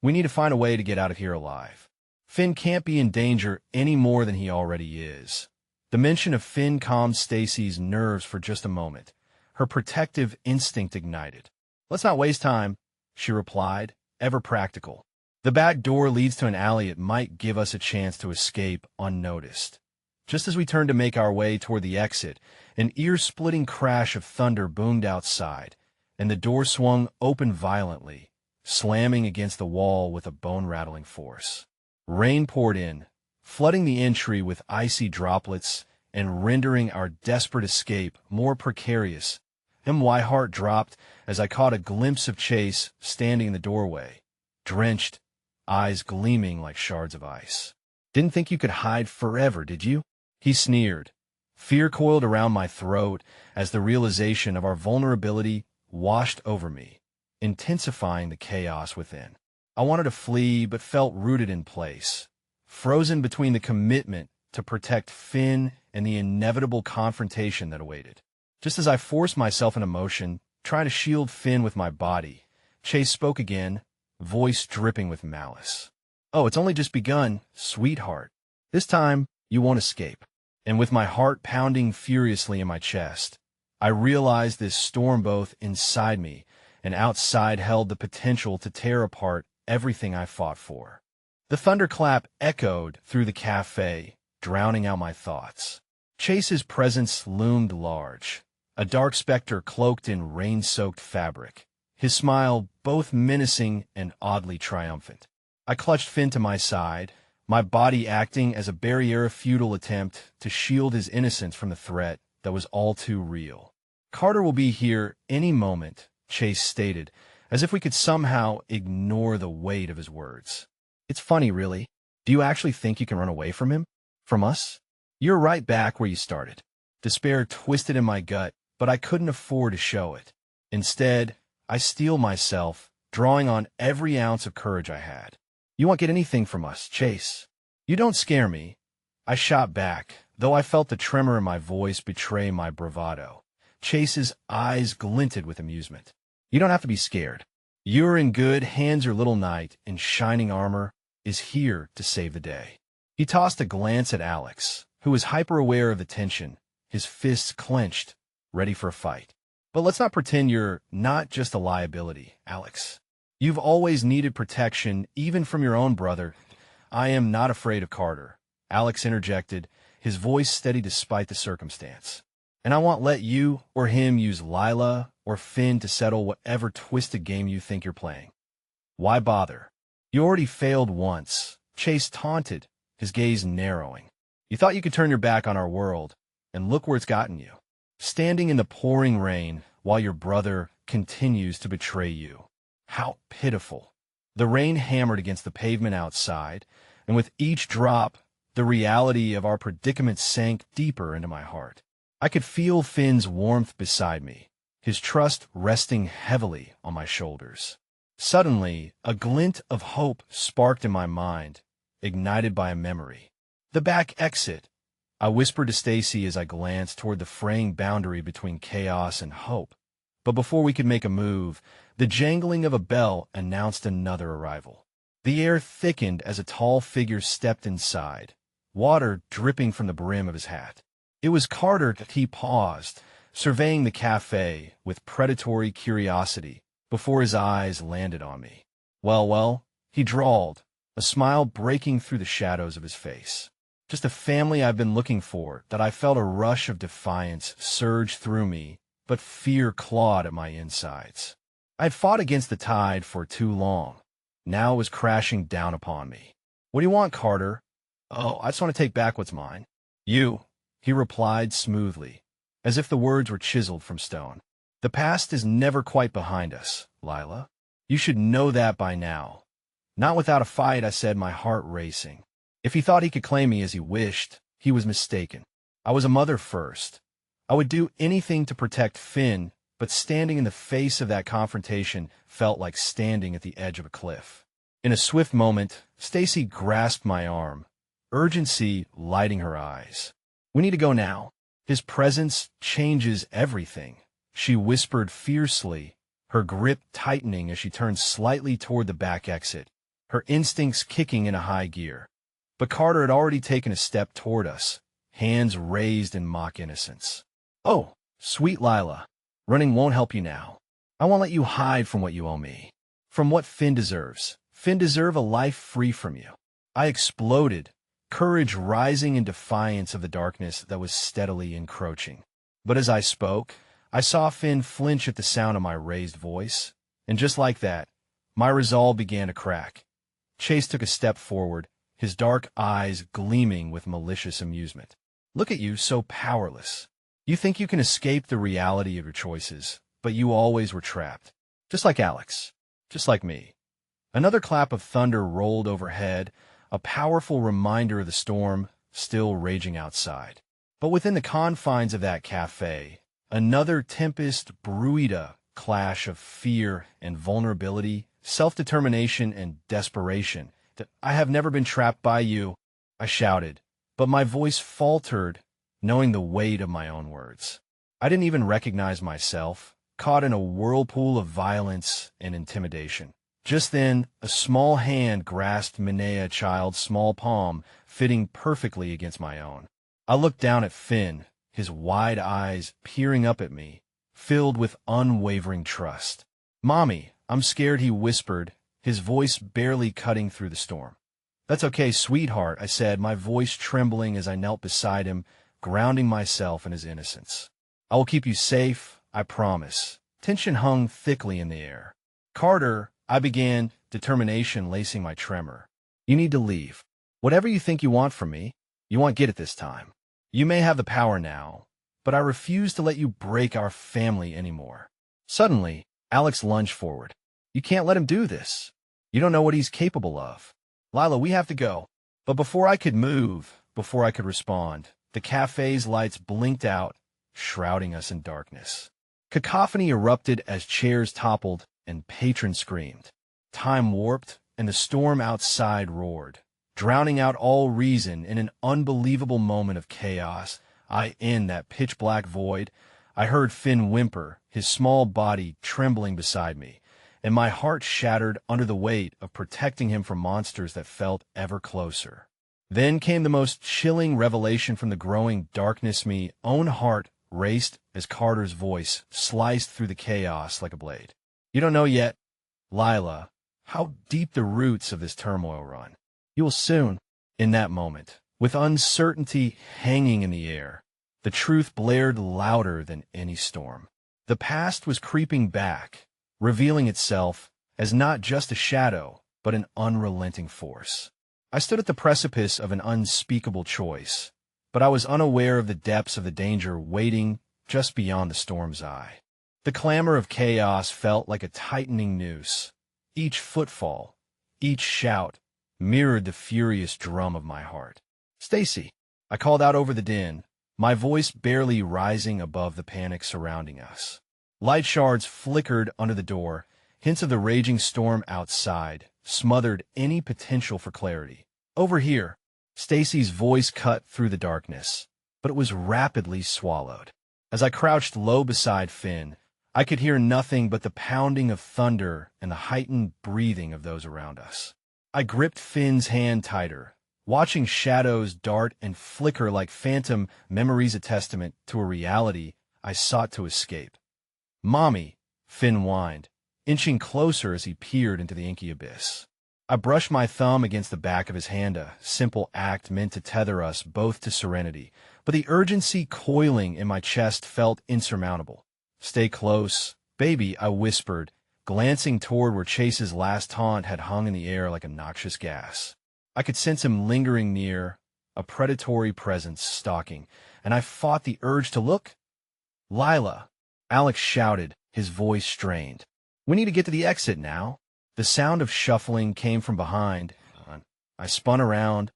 "we need to find a way to get out of here alive. Finn can't be in danger any more than he already is." The mention of Finn calmed Stacy's nerves for just a moment. Her protective instinct ignited. "Let's not waste time," she replied, ever practical. "The back door leads to an alley. It might give us a chance to escape unnoticed." Just as we turned to make our way toward the exit, an ear-splitting crash of thunder boomed outside, and the door swung open violently, slamming against the wall with a bone-rattling force. Rain poured in, flooding the entry with icy droplets and rendering our desperate escape more precarious. My heart dropped as I caught a glimpse of Chase standing in the doorway, drenched, eyes gleaming like shards of ice. "Didn't think you could hide forever, did you?" he sneered. Fear coiled around my throat as the realization of our vulnerability washed over me, intensifying the chaos within. I wanted to flee, but felt rooted in place, frozen between the commitment to protect Finn and the inevitable confrontation that awaited. Just as I forced myself into motion, trying to shield Finn with my body, Chase spoke again, voice dripping with malice. "Oh, it's only just begun, sweetheart. This time, you won't escape." And with my heart pounding furiously in my chest, I realized this storm both inside me and outside held the potential to tear apart everything I fought for. The thunderclap echoed through the café, drowning out my thoughts. Chase's presence loomed large, a dark specter cloaked in rain-soaked fabric, his smile both menacing and oddly triumphant. I clutched Finn to my side, my body acting as a barrier, a futile attempt to shield his innocence from the threat that was all too real. "Carter will be here any moment," Chase stated, as if we could somehow ignore the weight of his words. "It's funny, really. Do you actually think you can run away from him? From us? You're right back where you started." Despair twisted in my gut, but I couldn't afford to show it. Instead, I steeled myself, drawing on every ounce of courage I had. "You won't get anything from us, Chase. You don't scare me," I shot back, though I felt the tremor in my voice betray my bravado. Chase's eyes glinted with amusement. "You don't have to be scared. You're in good hands. Your little knight in shining armor is here to save the day." He tossed a glance at Alex, who was hyper-aware of the tension, his fists clenched, ready for a fight. "But let's not pretend you're not just a liability, Alex. You've always needed protection, even from your own brother." "I am not afraid of Carter," Alex interjected, his voice steady despite the circumstance. "And I won't let you or him use Lila or Finn to settle whatever twisted game you think you're playing. Why bother? You already failed once," Chase taunted, his gaze narrowing. "You thought you could turn your back on our world, and look where it's gotten you. Standing in the pouring rain while your brother continues to betray you. How pitiful." The rain hammered against the pavement outside, and with each drop, the reality of our predicament sank deeper into my heart. I could feel Finn's warmth beside me, his trust resting heavily on my shoulders. Suddenly, a glint of hope sparked in my mind, ignited by a memory. The back exit, I whispered to Stacy as I glanced toward the fraying boundary between chaos and hope. But before we could make a move, the jangling of a bell announced another arrival. The air thickened as a tall figure stepped inside, water dripping from the brim of his hat. It was Carter. He paused, surveying the cafe with predatory curiosity before his eyes landed on me. Well, he drawled, a smile breaking through the shadows of his face. Just a family I've been looking for. That I felt a rush of defiance surge through me, but fear clawed at my insides. I had fought against the tide for too long. Now it was crashing down upon me. What do you want, Carter? Oh, I just want to take back what's mine. You, he replied smoothly, as if the words were chiseled from stone. The past is never quite behind us, Lila. You should know that by now. Not without a fight, I said, my heart racing. If he thought he could claim me as he wished, he was mistaken. I was a mother first. I would do anything to protect Finn, but standing in the face of that confrontation felt like standing at the edge of a cliff. In a swift moment, Stacy grasped my arm, urgency lighting her eyes. We need to go now. His presence changes everything, she whispered fiercely, her grip tightening as she turned slightly toward the back exit, her instincts kicking in a high gear. But Carter had already taken a step toward us, hands raised in mock innocence. Oh, sweet Lila, running won't help you now. I won't let you hide from what you owe me. From what Finn deserves. Finn deserves a life free from you. I exploded, courage rising in defiance of the darkness that was steadily encroaching. But as I spoke, I saw Finn flinch at the sound of my raised voice, and just like that, my resolve began to crack. Chase took a step forward, his dark eyes gleaming with malicious amusement. Look at you, so powerless. You think you can escape the reality of your choices, but you always were trapped. Just like Alex. Just like me. Another clap of thunder rolled overhead, a powerful reminder of the storm still raging outside. But within the confines of that cafe, another tempest brewed, a clash of fear and vulnerability, self-determination and desperation. That I have never been trapped by you, I shouted, but my voice faltered, knowing the weight of my own words. I didn't even recognize myself, caught in a whirlpool of violence and intimidation. Just then, a small hand grasped Minea Child's small palm, fitting perfectly against my own. I looked down at Finn, his wide eyes peering up at me, filled with unwavering trust. Mommy, I'm scared, he whispered, his voice barely cutting through the storm. That's okay, sweetheart, I said, my voice trembling as I knelt beside him, grounding myself in his innocence. I will keep you safe, I promise. Tension hung thickly in the air. Carter, I began, determination lacing my tremor. You need to leave. Whatever you think you want from me, you won't get it this time. You may have the power now, but I refuse to let you break our family anymore. Suddenly, Alex lunged forward. You can't let him do this. You don't know what he's capable of. Lila, we have to go. But before I could move, before I could respond, the cafe's lights blinked out, shrouding us in darkness. Cacophony erupted as chairs toppled and patrons screamed. Time warped, and the storm outside roared, drowning out all reason in an unbelievable moment of chaos. In that pitch-black void, I heard Finn whimper, his small body trembling beside me, and my heart shattered under the weight of protecting him from monsters that felt ever closer. Then came the most chilling revelation from the growing darkness. My own heart raced as Carter's voice sliced through the chaos like a blade. You don't know yet, Lila, how deep the roots of this turmoil run. You will soon. In that moment, with uncertainty hanging in the air, the truth blared louder than any storm. The past was creeping back, revealing itself as not just a shadow, but an unrelenting force. I stood at the precipice of an unspeakable choice, but I was unaware of the depths of the danger waiting just beyond the storm's eye. The clamor of chaos felt like a tightening noose. Each footfall, each shout, mirrored the furious drum of my heart. Stacy, I called out over the din, my voice barely rising above the panic surrounding us. Light shards flickered under the door, hints of the raging storm outside, smothered any potential for clarity. Over here, Stacy's voice cut through the darkness, but it was rapidly swallowed. As I crouched low beside Finn, I could hear nothing but the pounding of thunder and the heightened breathing of those around us. I gripped Finn's hand tighter, watching shadows dart and flicker like phantom memories, a testament to a reality I sought to escape. "Mommy," Finn whined, inching closer as he peered into the inky abyss. I brushed my thumb against the back of his hand, a simple act meant to tether us both to serenity, but the urgency coiling in my chest felt insurmountable. "Stay close, baby," I whispered, glancing toward where Chase's last taunt had hung in the air like a noxious gas. I could sense him lingering near, a predatory presence stalking, and I fought the urge to look. "Lila," Alex shouted, his voice strained. "We need to get to the exit now." The sound of shuffling came from behind. I spun around,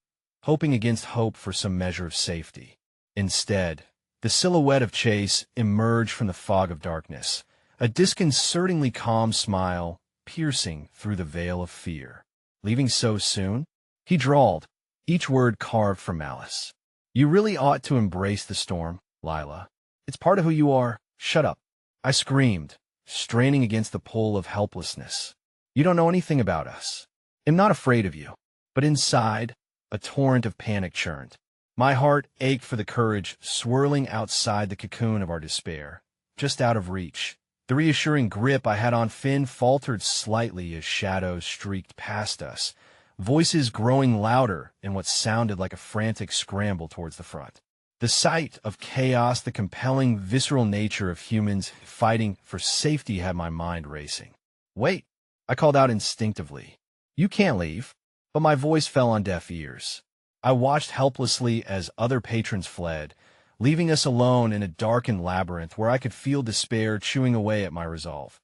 hoping against hope for some measure of safety. Instead, the silhouette of Chase emerged from the fog of darkness, a disconcertingly calm smile piercing through the veil of fear. "Leaving so soon?" he drawled, each word carved from malice. "You really ought to embrace the storm, Lila. It's part of who you are." "Shut up," I screamed, straining against the pull of helplessness. "You don't know anything about us. I'm not afraid of you." But inside, a torrent of panic churned. My heart ached for the courage swirling outside the cocoon of our despair, just out of reach. The reassuring grip I had on Finn faltered slightly as shadows streaked past us, voices growing louder in what sounded like a frantic scramble towards the front. The sight of chaos, the compelling, visceral nature of humans fighting for safety had my mind racing. "Wait," I called out instinctively. "You can't leave." But my voice fell on deaf ears. I watched helplessly as other patrons fled, leaving us alone in a darkened labyrinth where I could feel despair chewing away at my resolve.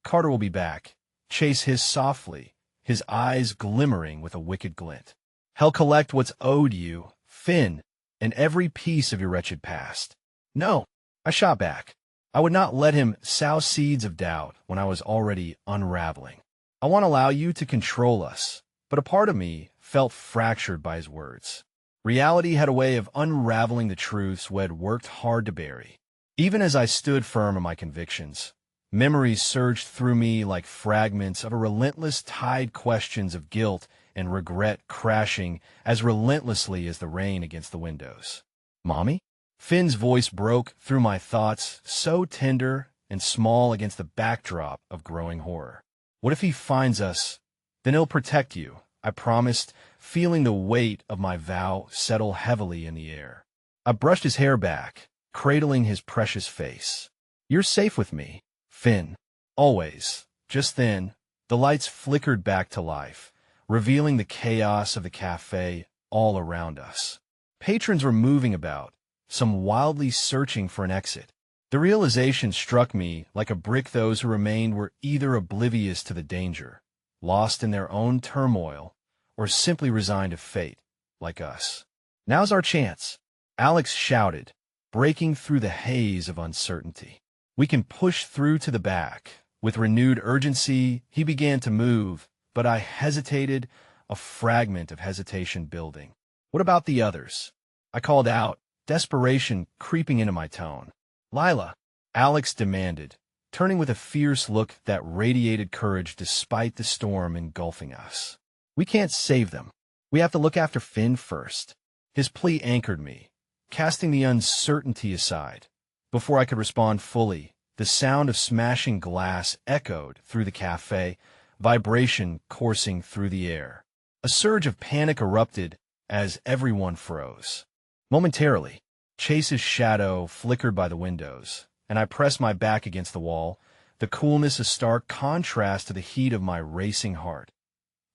"Carter will be back," Chase hissed softly, his eyes glimmering with a wicked glint. "He'll collect what's owed you, Finn, and every piece of your wretched past." "No," I shot back. I would not let him sow seeds of doubt when I was already unraveling. "I won't allow you to control us." But a part of me felt fractured by his words. Reality had a way of unraveling the truths we had worked hard to bury. Even as I stood firm in my convictions, memories surged through me like fragments of a relentless tide, questions of guilt and regret crashing as relentlessly as the rain against the windows. "Mommy?" Finn's voice broke through my thoughts, so tender and small against the backdrop of growing horror. "What if he finds us? Then he'll protect you," I promised, feeling the weight of my vow settle heavily in the air. I brushed his hair back, cradling his precious face. "You're safe with me, Finn. Always." Just then, the lights flickered back to life, revealing the chaos of the café all around us. Patrons were moving about, some wildly searching for an exit. The realization struck me like a brick. Those who remained were either oblivious to the danger, lost in their own turmoil, or simply resigned to fate, like us. "Now's our chance," Alex shouted, breaking through the haze of uncertainty. "We can push through to the back." With renewed urgency, he began to move, but I hesitated, a fragment of hesitation building. "What about the others?" I called out, desperation creeping into my tone. "Lila," Alex demanded, turning with a fierce look that radiated courage despite the storm engulfing us. "We can't save them. We have to look after Finn first." His plea anchored me, casting the uncertainty aside. Before I could respond fully, the sound of smashing glass echoed through the cafe, vibration coursing through the air. A surge of panic erupted as everyone froze. Momentarily, Chase's shadow flickered by the windows, and I pressed my back against the wall, the coolness a stark contrast to the heat of my racing heart.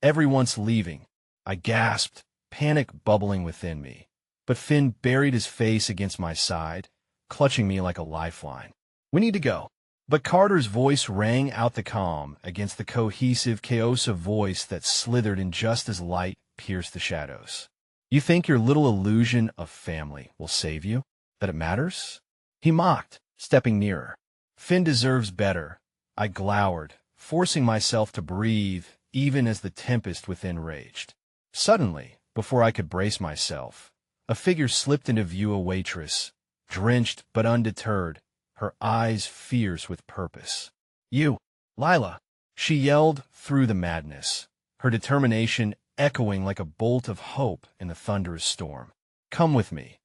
"Everyone's leaving," I gasped, panic bubbling within me. But Finn buried his face against my side, clutching me like a lifeline. "We need to go." But Carter's voice rang out the calm against the cohesive, chaos of voice that slithered in just as light pierced the shadows. "You think your little illusion of family will save you? That it matters?" He mocked, stepping nearer. Finn deserves better, I glowered, forcing myself to breathe even as the tempest within raged. Suddenly, before I could brace myself, a figure slipped into view, a waitress, drenched but undeterred, her eyes fierce with purpose. "You, Lila!" she yelled through the madness, her determination echoing like a bolt of hope in the thunderous storm. "Come with me.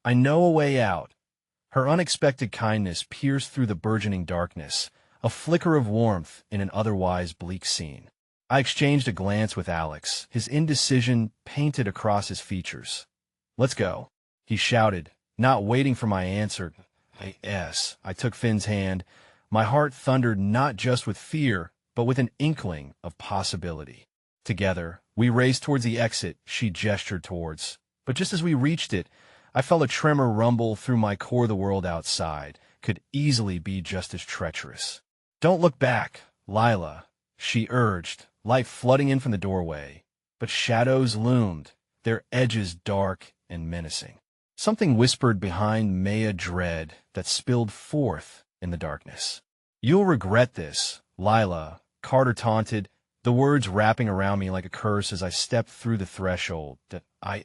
I know a way out." Her unexpected kindness pierced through the burgeoning darkness, a flicker of warmth in an otherwise bleak scene. I exchanged a glance with Alex, his indecision painted across his features. "Let's go," he shouted, not waiting for my answer. Yes, I took Finn's hand. My heart thundered not just with fear, but with an inkling of possibility. Together, we raced towards the exit she gestured towards. But just as we reached it, I felt a tremor rumble through my core. The world outside could easily be just as treacherous. "Don't look back, Lila," she urged, light flooding in from the doorway. But shadows loomed, their edges dark and menacing. Something whispered behind me, a dread that spilled forth in the darkness. "You'll regret this, Lila," Carter taunted, the words wrapping around me like a curse as I stepped through the threshold.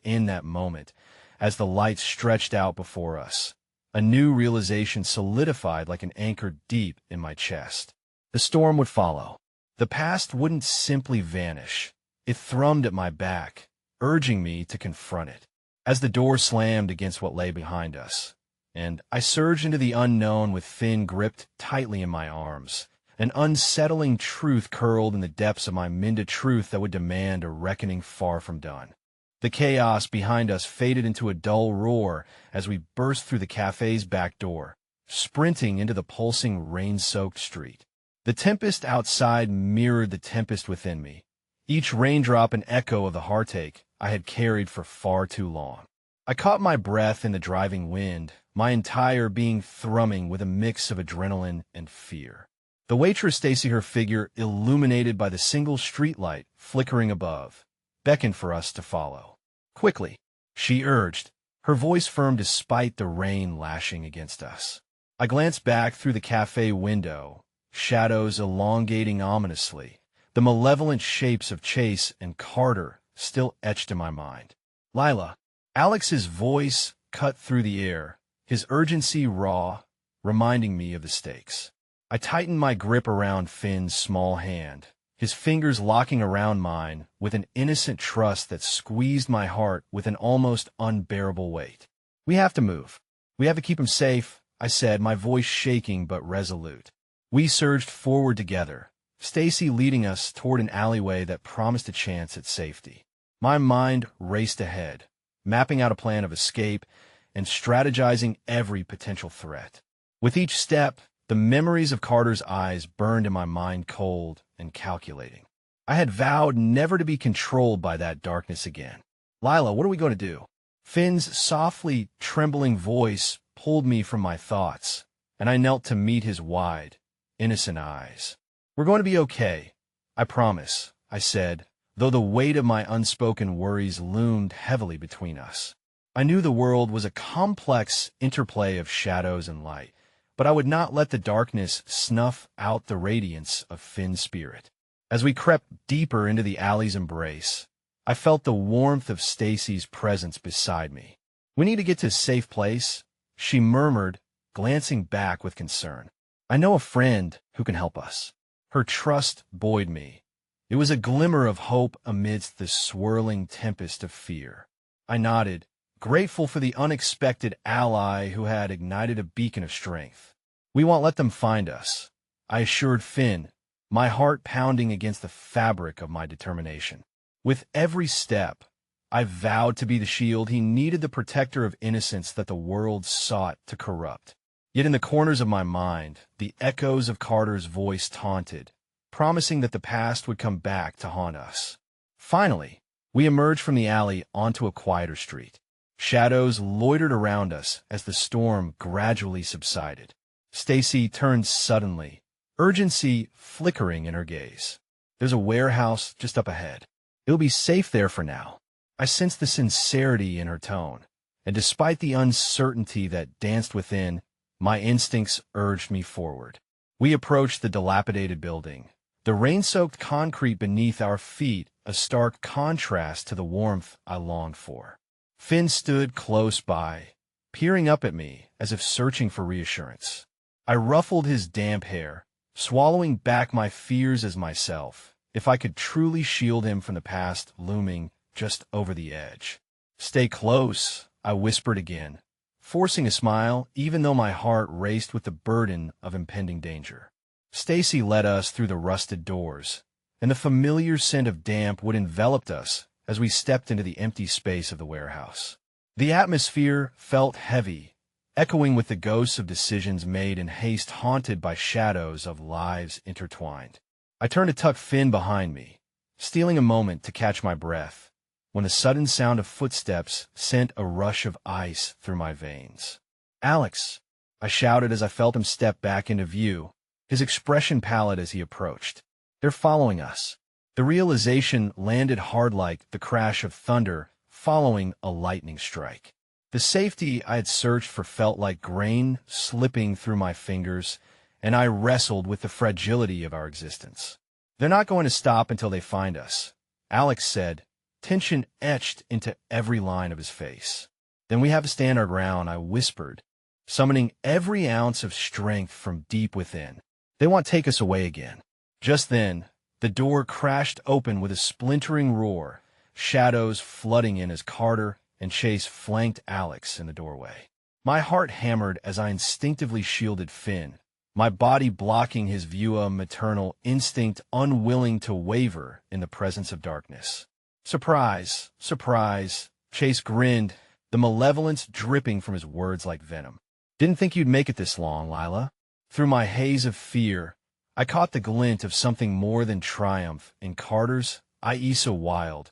In that moment, as the light stretched out before us, a new realization solidified like an anchor deep in my chest. The storm would follow. The past wouldn't simply vanish. It thrummed at my back, urging me to confront it. As the door slammed against what lay behind us, and I surged into the unknown with Finn gripped tightly in my arms, an unsettling truth curled in the depths of my mind, truth that would demand a reckoning far from done. The chaos behind us faded into a dull roar as we burst through the cafe's back door, sprinting into the pulsing, rain-soaked street. The tempest outside mirrored the tempest within me, each raindrop an echo of the heartache I had carried for far too long. I caught my breath in the driving wind, my entire being thrumming with a mix of adrenaline and fear. The waitress Stacy, her figure illuminated by the single streetlight flickering above, beckoned for us to follow. "Quickly," she urged, her voice firm despite the rain lashing against us. I glanced back through the cafe window, shadows elongating ominously, the malevolent shapes of Chase and Carter still etched in my mind. "Lila." Alex's voice cut through the air, his urgency raw, reminding me of the stakes. I tightened my grip around Finn's small hand, his fingers locking around mine with an innocent trust that squeezed my heart with an almost unbearable weight. "We have to move. We have to keep him safe," I said, my voice shaking but resolute. We surged forward together, Stacy leading us toward an alleyway that promised a chance at safety. My mind raced ahead, mapping out a plan of escape and strategizing every potential threat. With each step, the memories of Carter's eyes burned in my mind, cold and calculating. I had vowed never to be controlled by that darkness again. "Lila, what are we going to do?" Finn's softly trembling voice pulled me from my thoughts, and I knelt to meet his wide, innocent eyes. "We're going to be okay, I promise," I said, though the weight of my unspoken worries loomed heavily between us. I knew the world was a complex interplay of shadows and light, but I would not let the darkness snuff out the radiance of Finn's spirit. As we crept deeper into the alley's embrace, I felt the warmth of Stacy's presence beside me. "We need to get to a safe place," she murmured, glancing back with concern. "I know a friend who can help us." Her trust buoyed me. It was a glimmer of hope amidst the swirling tempest of fear. I nodded, grateful for the unexpected ally who had ignited a beacon of strength. "We won't let them find us," I assured Finn, my heart pounding against the fabric of my determination. With every step, I vowed to be the shield he needed, the protector of innocence that the world sought to corrupt. Yet in the corners of my mind, the echoes of Carter's voice taunted, promising that the past would come back to haunt us. Finally, we emerged from the alley onto a quieter street. Shadows loitered around us as the storm gradually subsided. Stacy turned suddenly, urgency flickering in her gaze. "There's a warehouse just up ahead. It'll be safe there for now." I sensed the sincerity in her tone, and despite the uncertainty that danced within, My instincts urged me forward. We approached the dilapidated building. The rain-soaked concrete beneath our feet, a stark contrast to the warmth I longed for. Finn stood close by, peering up at me as if searching for reassurance. I ruffled his damp hair, swallowing back my fears as myself, if I could truly shield him from the past looming just over the edge. "Stay close," I whispered again, forcing a smile even though my heart raced with the burden of impending danger. Stacy led us through the rusted doors, and the familiar scent of damp wood enveloped us as we stepped into the empty space of the warehouse. The atmosphere felt heavy, echoing with the ghosts of decisions made in haste, haunted by shadows of lives intertwined. I turned to tuck Finn behind me, stealing a moment to catch my breath, when the sudden sound of footsteps sent a rush of ice through my veins. "Alex!" I shouted as I felt him step back into view, his expression pallid as he approached. "They're following us." The realization landed hard like the crash of thunder following a lightning strike. The safety I had searched for felt like grain slipping through my fingers, and I wrestled with the fragility of our existence. "They're not going to stop until they find us," Alex said, tension etched into every line of his face. "Then we have to stand our ground," I whispered, summoning every ounce of strength from deep within. "They won't take us away again." Just then, the door crashed open with a splintering roar, shadows flooding in as Carter and Chase flanked Alex in the doorway. My heart hammered as I instinctively shielded Finn, my body blocking his view, a maternal instinct unwilling to waver in the presence of darkness. "Surprise! Surprise!" Chase grinned, the malevolence dripping from his words like venom. "Didn't think you'd make it this long, Lila." Through my haze of fear, I caught the glint of something more than triumph in Carter's eye, so wild,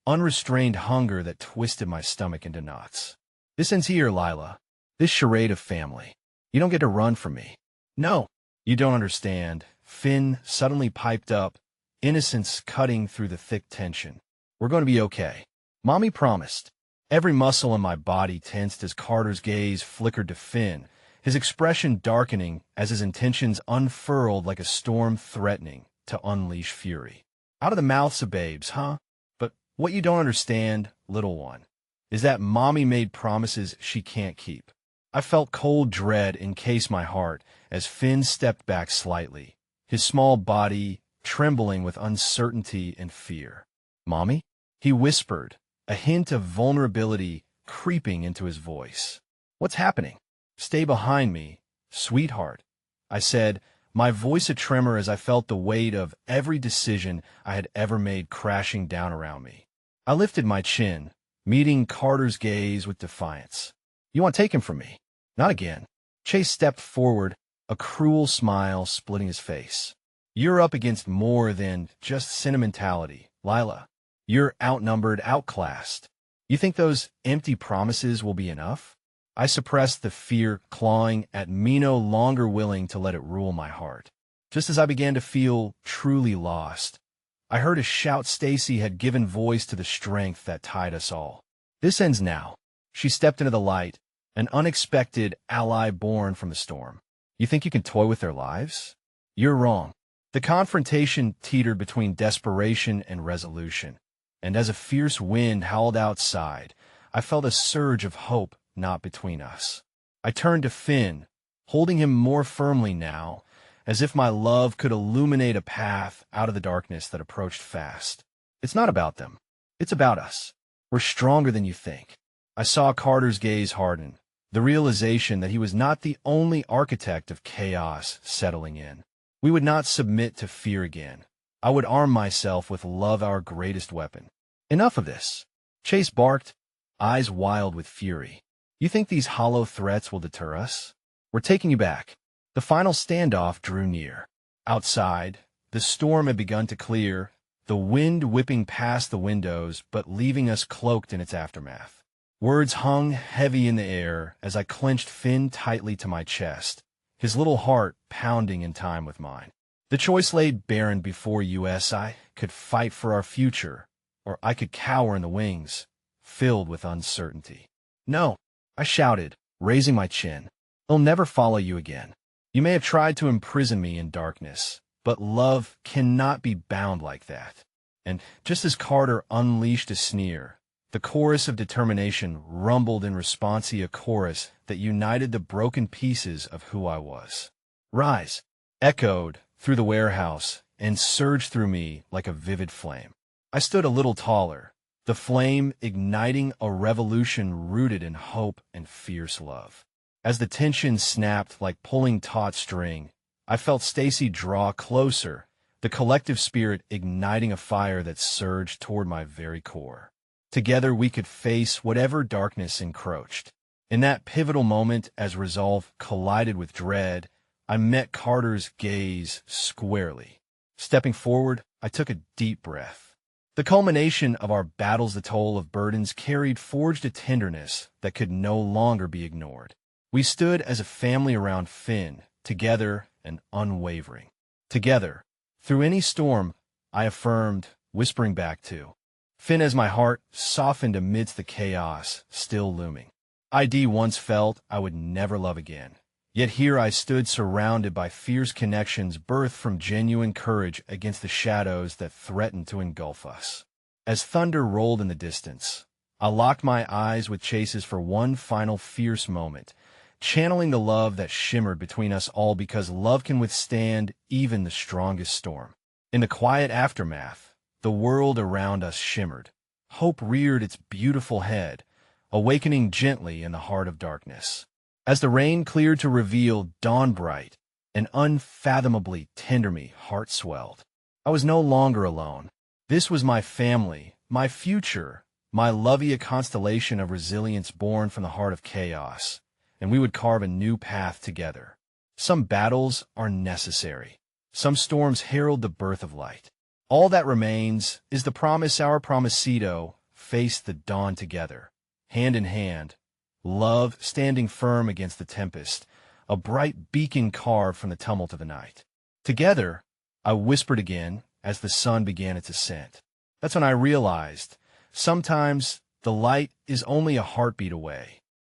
unrestrained hunger that twisted my stomach into knots. "This ends here, Lila. This charade of family. You don't get to run from me." "No, you don't understand," Finn suddenly piped up, innocence cutting through the thick tension. "We're going to be okay. Mommy promised." Every muscle in my body tensed as Carter's gaze flickered to Finn, his expression darkening as his intentions unfurled like a storm threatening to unleash fury. "Out of the mouths of babes, huh? But what you don't understand, little one, is that Mommy made promises she can't keep." I felt cold dread encase my heart as Finn stepped back slightly, his small body trembling with uncertainty and fear. "Mommy?" he whispered, a hint of vulnerability creeping into his voice. "What's happening?" "Stay behind me, sweetheart," I said, my voice a tremor as I felt the weight of every decision I had ever made crashing down around me. I lifted my chin, meeting Carter's gaze with defiance. "You want to take him from me?" "Not again." Chase stepped forward, a cruel smile splitting his face. "You're up against more than just sentimentality, Lila. You're outnumbered, outclassed. You think those empty promises will be enough?" I suppressed the fear clawing at me, no longer willing to let it rule my heart. Just as I began to feel truly lost, I heard a shout. Stacy had given voice to the strength that tied us all. "This ends now." She stepped into the light, an unexpected ally born from the storm. "You think you can toy with their lives? You're wrong." The confrontation teetered between desperation and resolution, and as a fierce wind howled outside, I felt a surge of hope not between us. I turned to Finn, holding him more firmly now, as if my love could illuminate a path out of the darkness that approached fast. "It's not about them. It's about us. We're stronger than you think." I saw Carter's gaze harden, the realization that he was not the only architect of chaos settling in. We would not submit to fear again. I would arm myself with love, our greatest weapon. "Enough of this," Chase barked, eyes wild with fury. "You think these hollow threats will deter us? We're taking you back." The final standoff drew near. Outside, the storm had begun to clear, the wind whipping past the windows but leaving us cloaked in its aftermath. Words hung heavy in the air as I clenched Finn tightly to my chest, his little heart pounding in time with mine. The choice lay barren before us. I could fight for our future, or I could cower in the wings, filled with uncertainty. "No," I shouted, raising my chin. It'll never follow you again. You may have tried to imprison me in darkness, but love cannot be bound like that. And just as Carter unleashed a sneer, the chorus of determination rumbled in response to a chorus that united the broken pieces of who I was. Rise, echoed through the warehouse and surged through me like a vivid flame. I stood a little taller, the flame igniting a revolution rooted in hope and fierce love. As the tension snapped like pulling taut string, I felt Stacy draw closer, the collective spirit igniting a fire that surged toward my very core. Together we could face whatever darkness encroached. In that pivotal moment, as resolve collided with dread, I met Carter's gaze squarely. Stepping forward, I took a deep breath. The culmination of our battles, the toll of burdens carried, forged a tenderness that could no longer be ignored. We stood as a family around Finn, together and unwavering. Together, through any storm, I affirmed, whispering back to Finn as my heart softened amidst the chaos still looming. I'd once felt I would never love again. Yet here I stood surrounded by fierce connections birthed from genuine courage against the shadows that threatened to engulf us. As thunder rolled in the distance, I locked my eyes with Chase's for one final fierce moment, channeling the love that shimmered between us all, because love can withstand even the strongest storm. In the quiet aftermath, the world around us shimmered. Hope reared its beautiful head, awakening gently in the heart of darkness. As the rain cleared to reveal dawn bright, an unfathomably tender me heart swelled. I was no longer alone. This was my family, my future, my lovey, a constellation of resilience born from the heart of chaos, and we would carve a new path together. Some battles are necessary. Some storms herald the birth of light. All that remains is the promise our promisito faced the dawn together, hand in hand, love standing firm against the tempest, a bright beacon carved from the tumult of the night. Together, I whispered again as the sun began its ascent. That's when I realized, sometimes the light is only a heartbeat away.